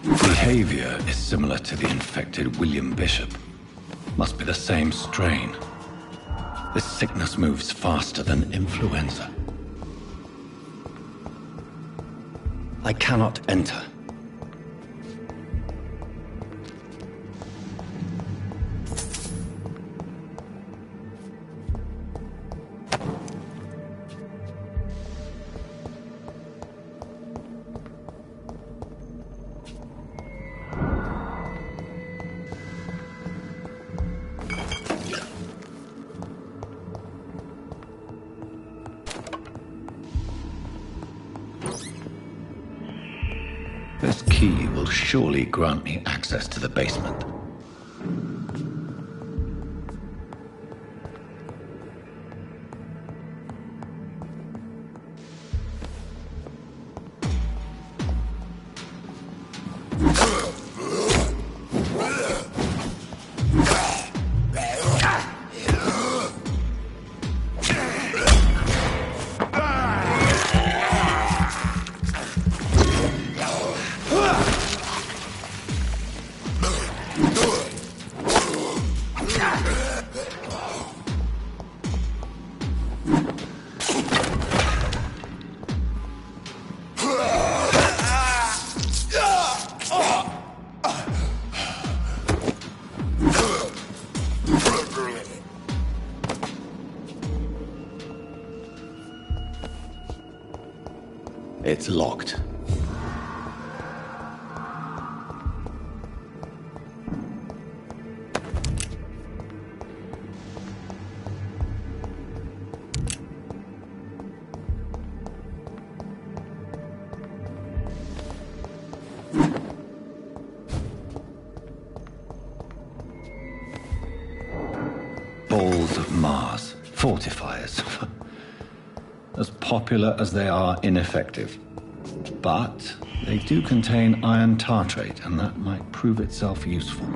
Behavior is similar to the infected William Bishop. Must be the same strain. This sickness moves faster than influenza. I cannot enter. This key will surely grant me access to the basement. It's locked. Balls of Mars, fortifiers. As popular as they are ineffective. But they do contain iron tartrate, and that might prove itself useful.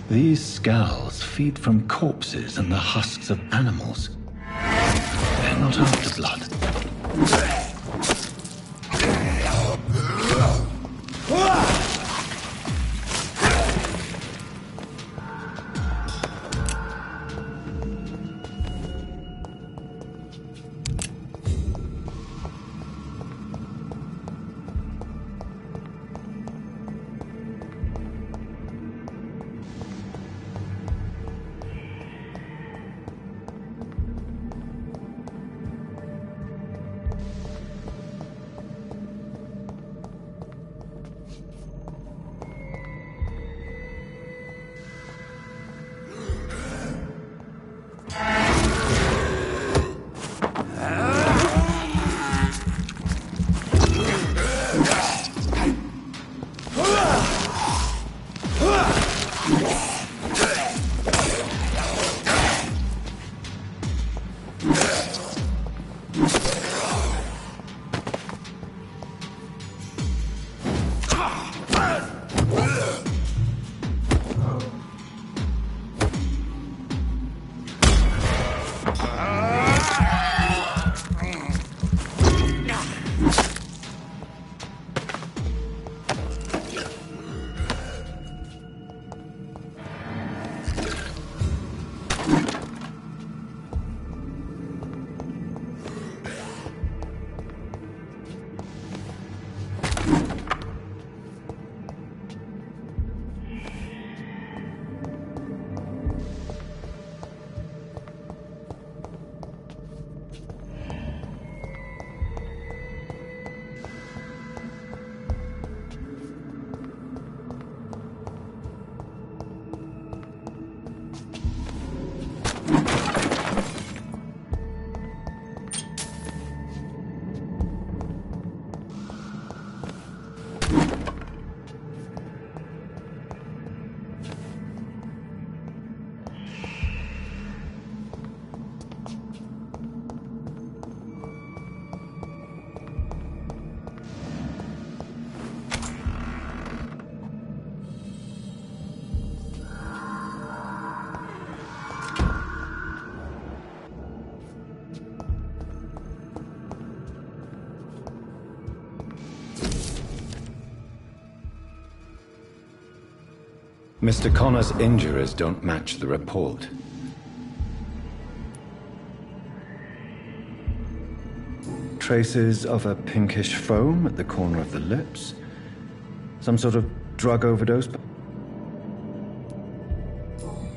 These skulls feed from corpses and the husks of animals. They're not after blood. Mr. Connor's injuries don't match the report. Traces of a pinkish foam at the corner of the lips. Some sort of drug overdose.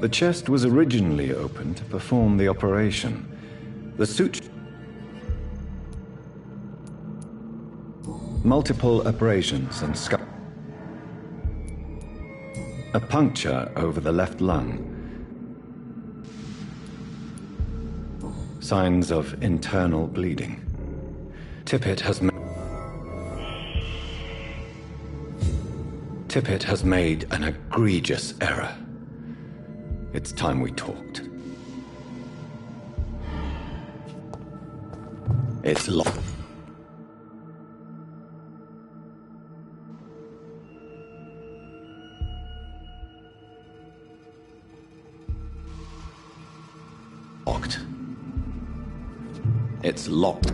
The chest was originally open to perform the operation. The suture... Multiple abrasions and scar... A puncture over the left lung. Signs of internal bleeding. Tippett has made an egregious error. It's time we talked. It's locked. It's locked.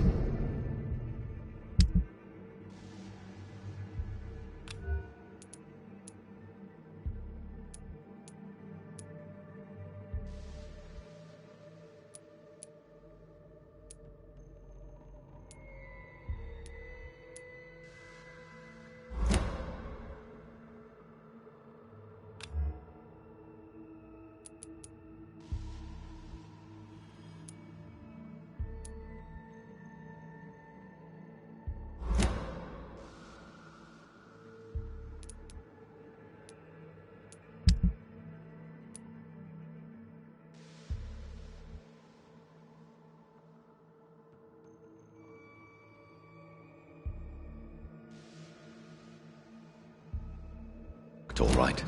All right.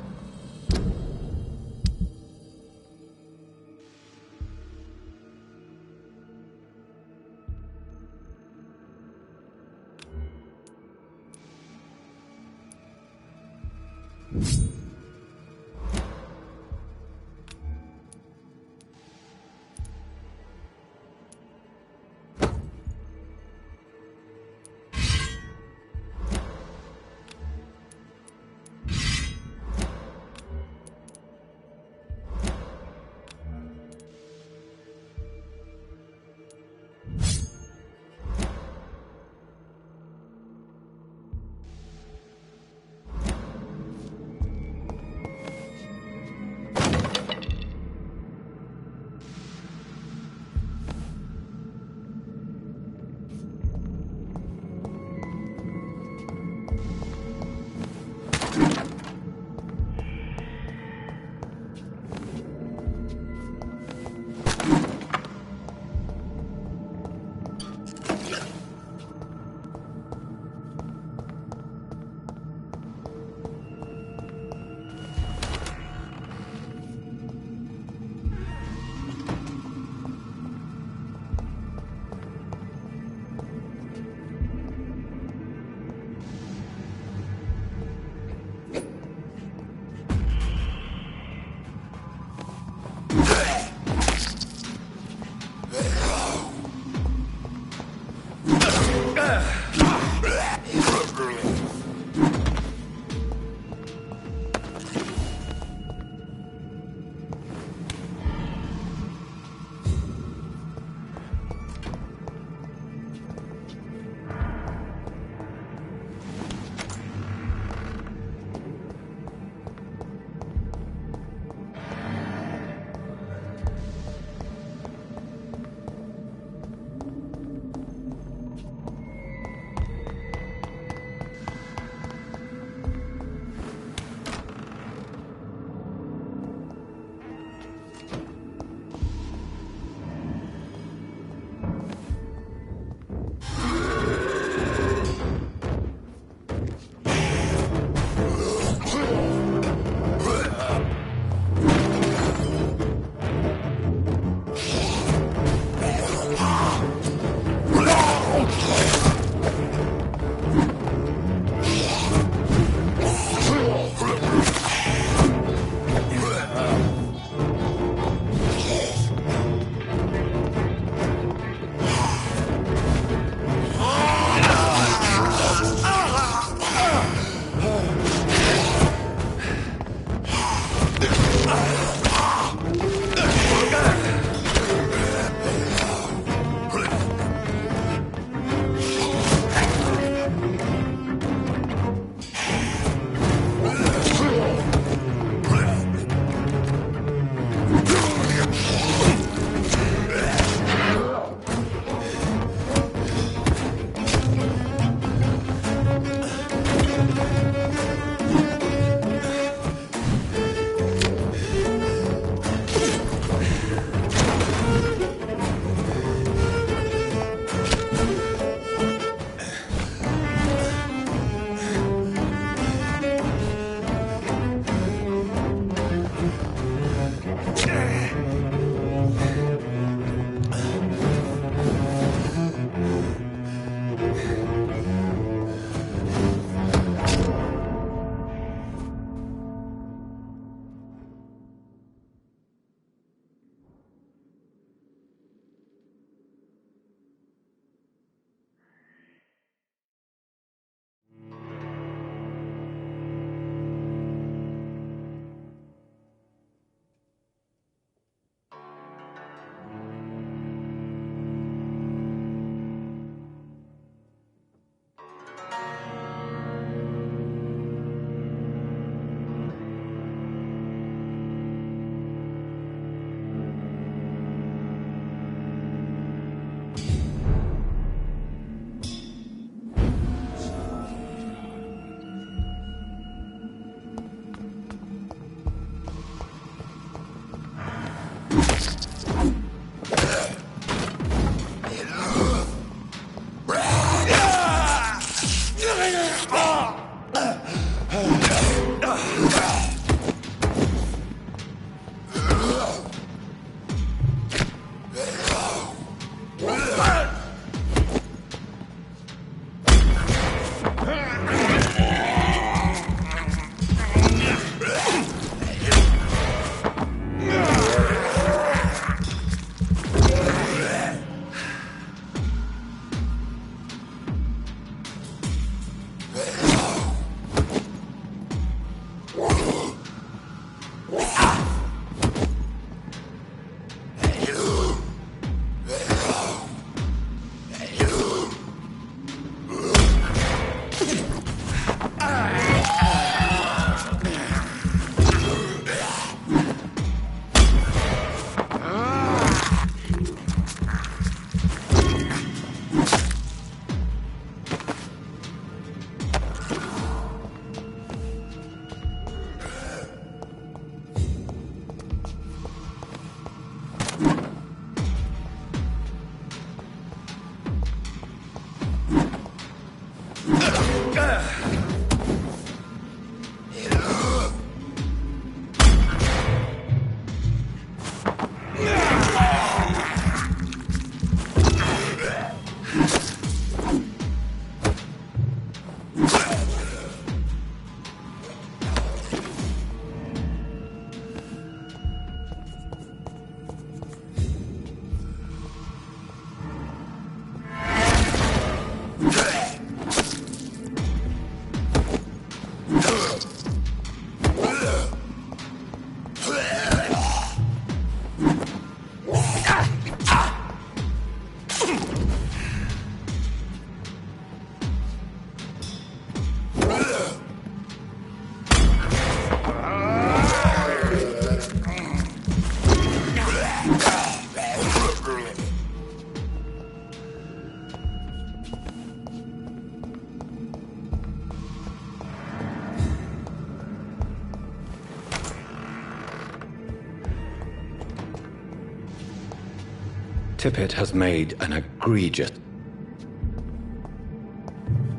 Tippett has made an egregious...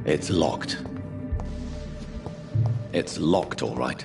It's locked. It's locked, all right.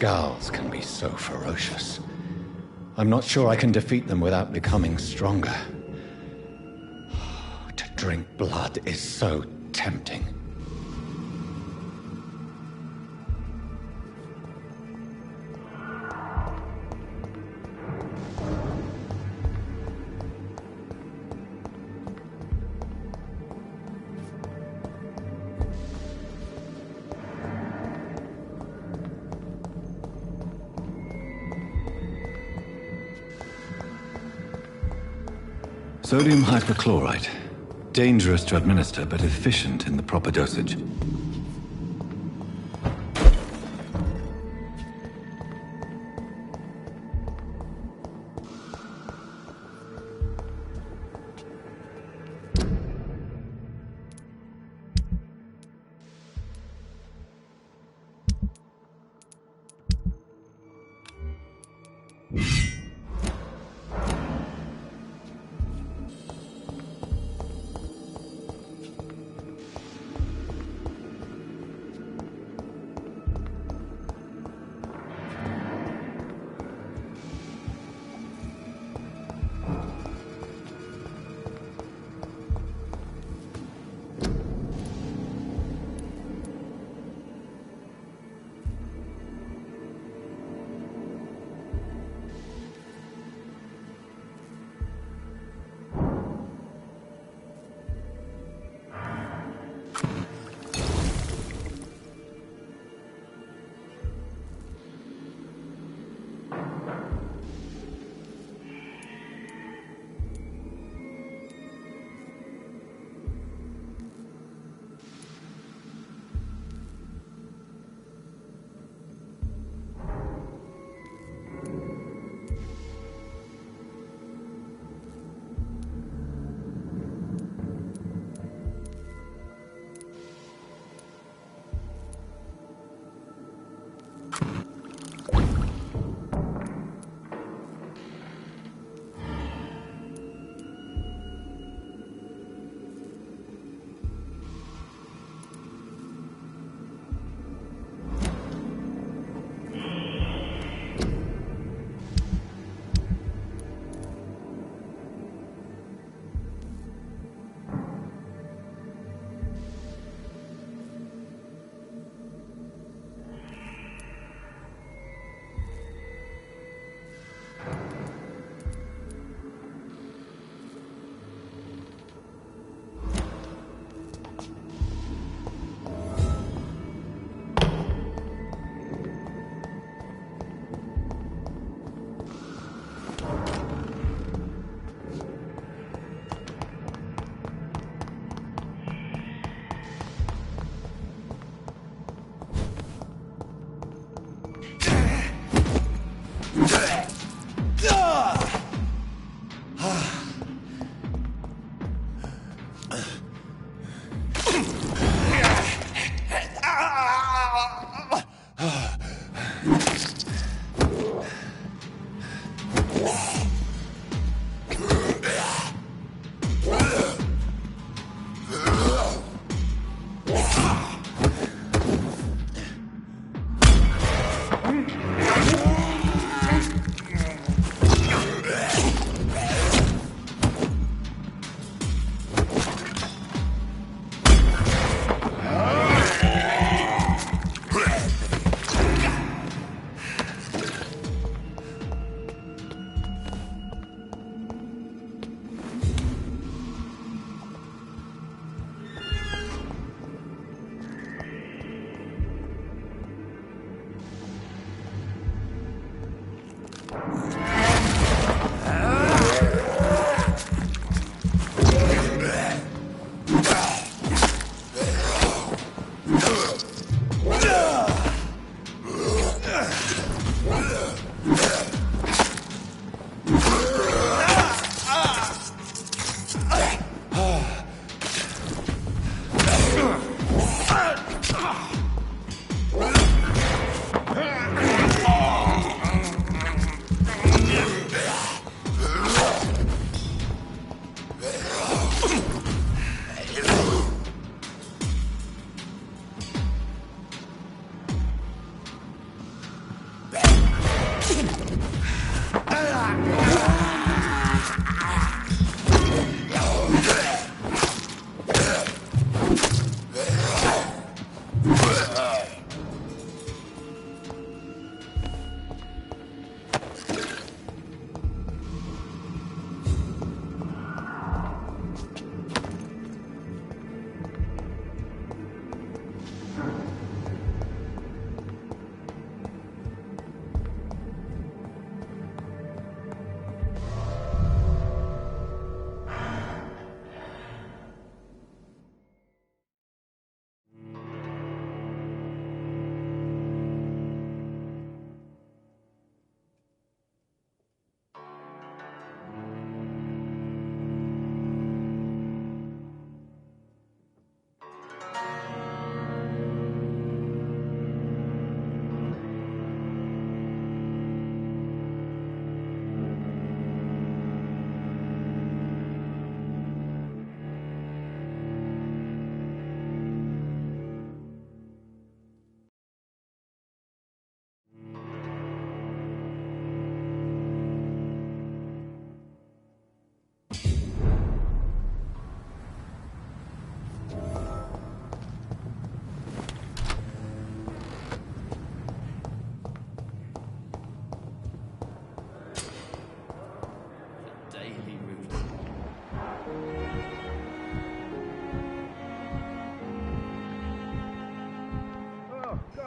Scowls can be so ferocious. I'm not sure I can defeat them without becoming stronger. To drink blood is so tempting. Sodium hypochlorite. Dangerous to administer, but efficient in the proper dosage.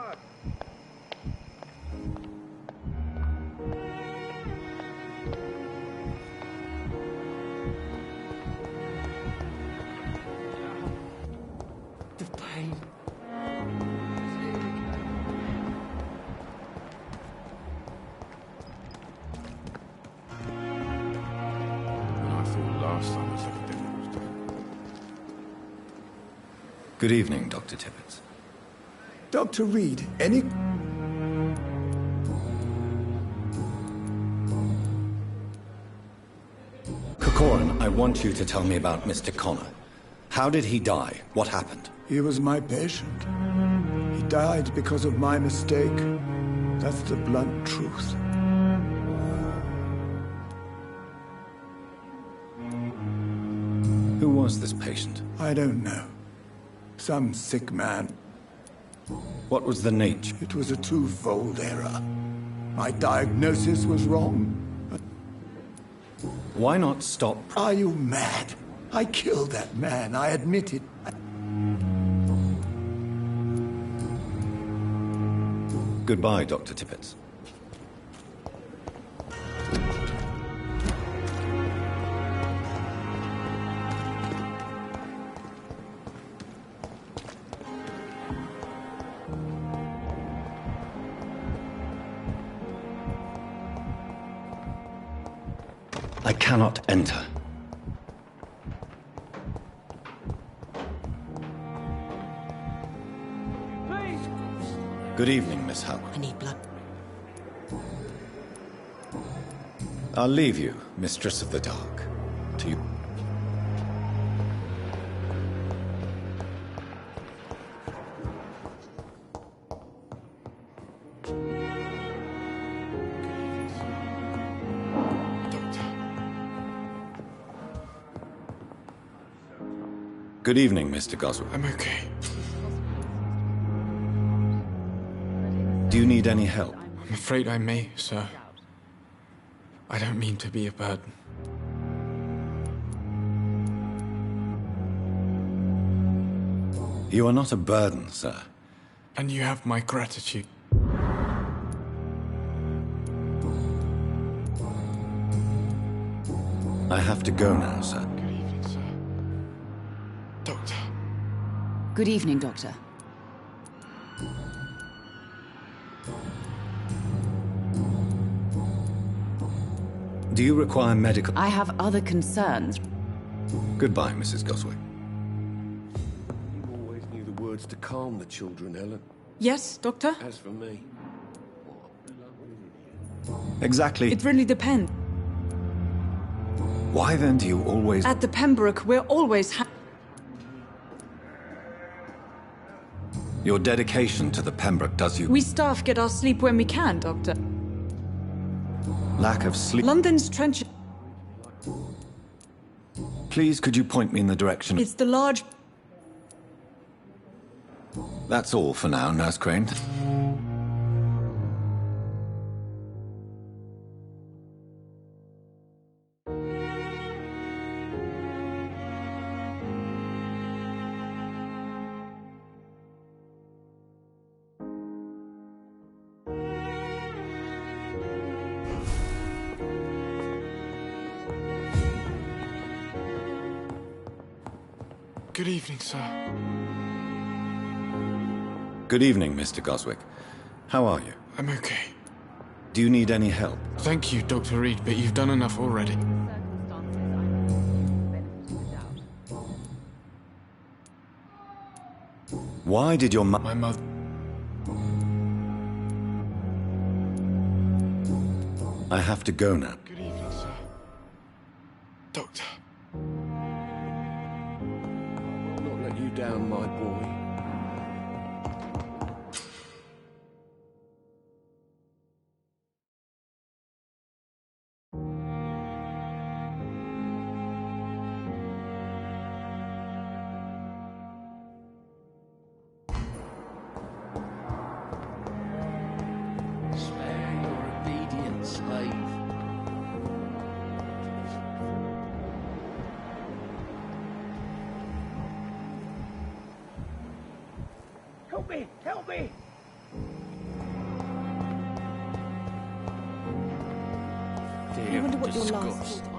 The pain. When I thought last time was like a devil's day. Good evening, Dr. Tippett. Dr. Reed, any... Corcoran, I want you to tell me about Mr. Connor. How did he die? What happened? He was my patient. He died because of my mistake. That's the blunt truth. Who was this patient? I don't know. Some sick man. What was the nature? It was a twofold error. My diagnosis was wrong. Why not stop? Are you mad? I killed that man, I admit it. Goodbye, Dr. Tippett. I cannot enter. Good evening, Miss Howard. I need blood. I'll leave you, Mistress of the Dark, to you. Good evening, Mr. Goswell. I'm okay. Do you need any help? I'm afraid I may, sir. I don't mean to be a burden. You are not a burden, sir. And you have my gratitude. I have to go now, sir. Good evening, sir. Doctor. Good evening, Doctor. Do you require medical... I have other concerns. Goodbye, Mrs. Goswick. You always knew the words to calm the children, Helen. Yes, Doctor? As for me... Exactly. It really depends. Why then do you always... At the Pembroke, we're always Your dedication to the Pembroke does you... We staff get our sleep when we can, Doctor. Lack of sleep... London's trench... Please, could you point me in the direction... It's the large... That's all for now, Nurse Crane. Good evening, sir. Good evening, Mr. Goswick. How are you? I'm okay. Do you need any help? Thank you, Dr. Reed, but you've done enough already. Why did your My mother... I have to go now. Good evening, sir. Doctor. I'll not let you down, my boy. Spare your obedient slave. Help me! Help me! what your last thought.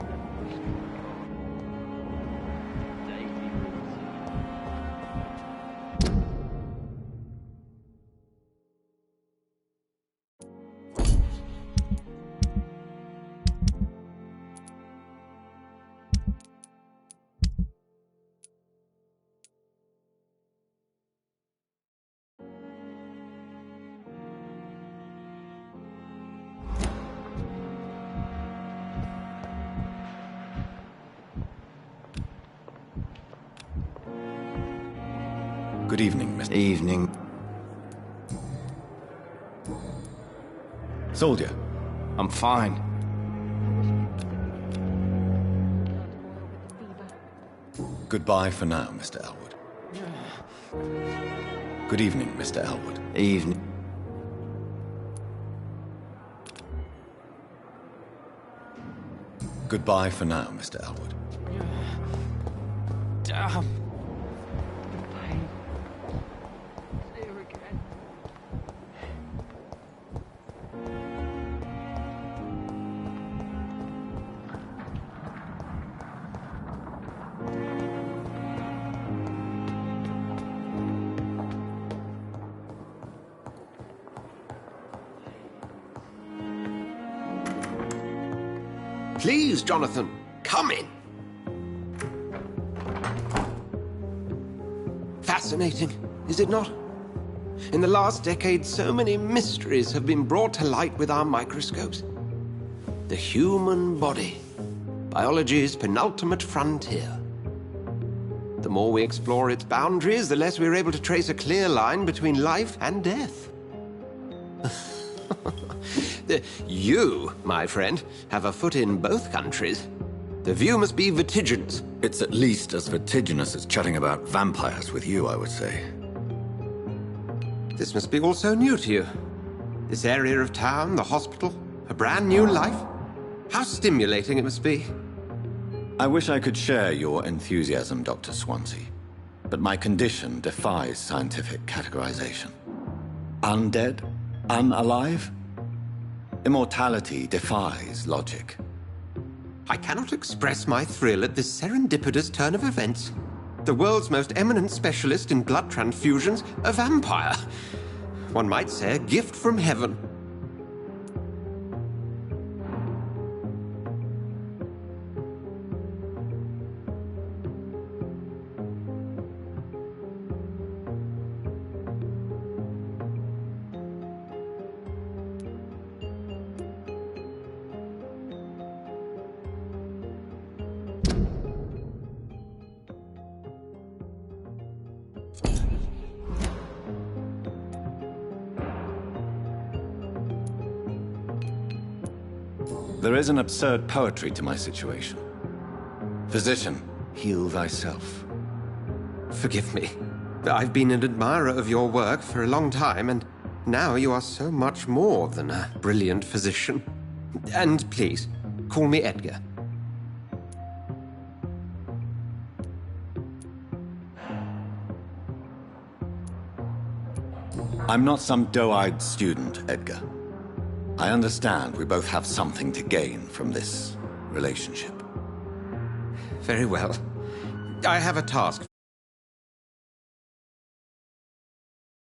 Good evening, Mr. Evening. Soldier. I'm fine. Goodbye for now, Mr. Elwood. Good evening, Mr. Elwood. Evening. Goodbye for now, Mr. Elwood. Damn. Please, Jonathan, come in. Fascinating, is it not? In the last decade, so many mysteries have been brought to light with our microscopes. The human body, biology's penultimate frontier. The more we explore its boundaries, the less we're able to trace a clear line between life and death. You, my friend, have a foot in both countries. The view must be vertiginous. It's at least as vertiginous as chatting about vampires with you, I would say. This must be all so new to you. This area of town, the hospital, a brand new life. How stimulating it must be. I wish I could share your enthusiasm, Dr. Swansea, but my condition defies scientific categorization. Undead? Unalive? Immortality defies logic. I cannot express my thrill at this serendipitous turn of events. The world's most eminent specialist in blood transfusions, a vampire. One might say a gift from heaven. There is an absurd poetry to my situation. Physician, heal thyself. Forgive me. I've been an admirer of your work for a long time, and now you are so much more than a brilliant physician. And please, call me Edgar. I'm not some doe-eyed student, Edgar. I understand we both have something to gain from this relationship. Very well. I have a task.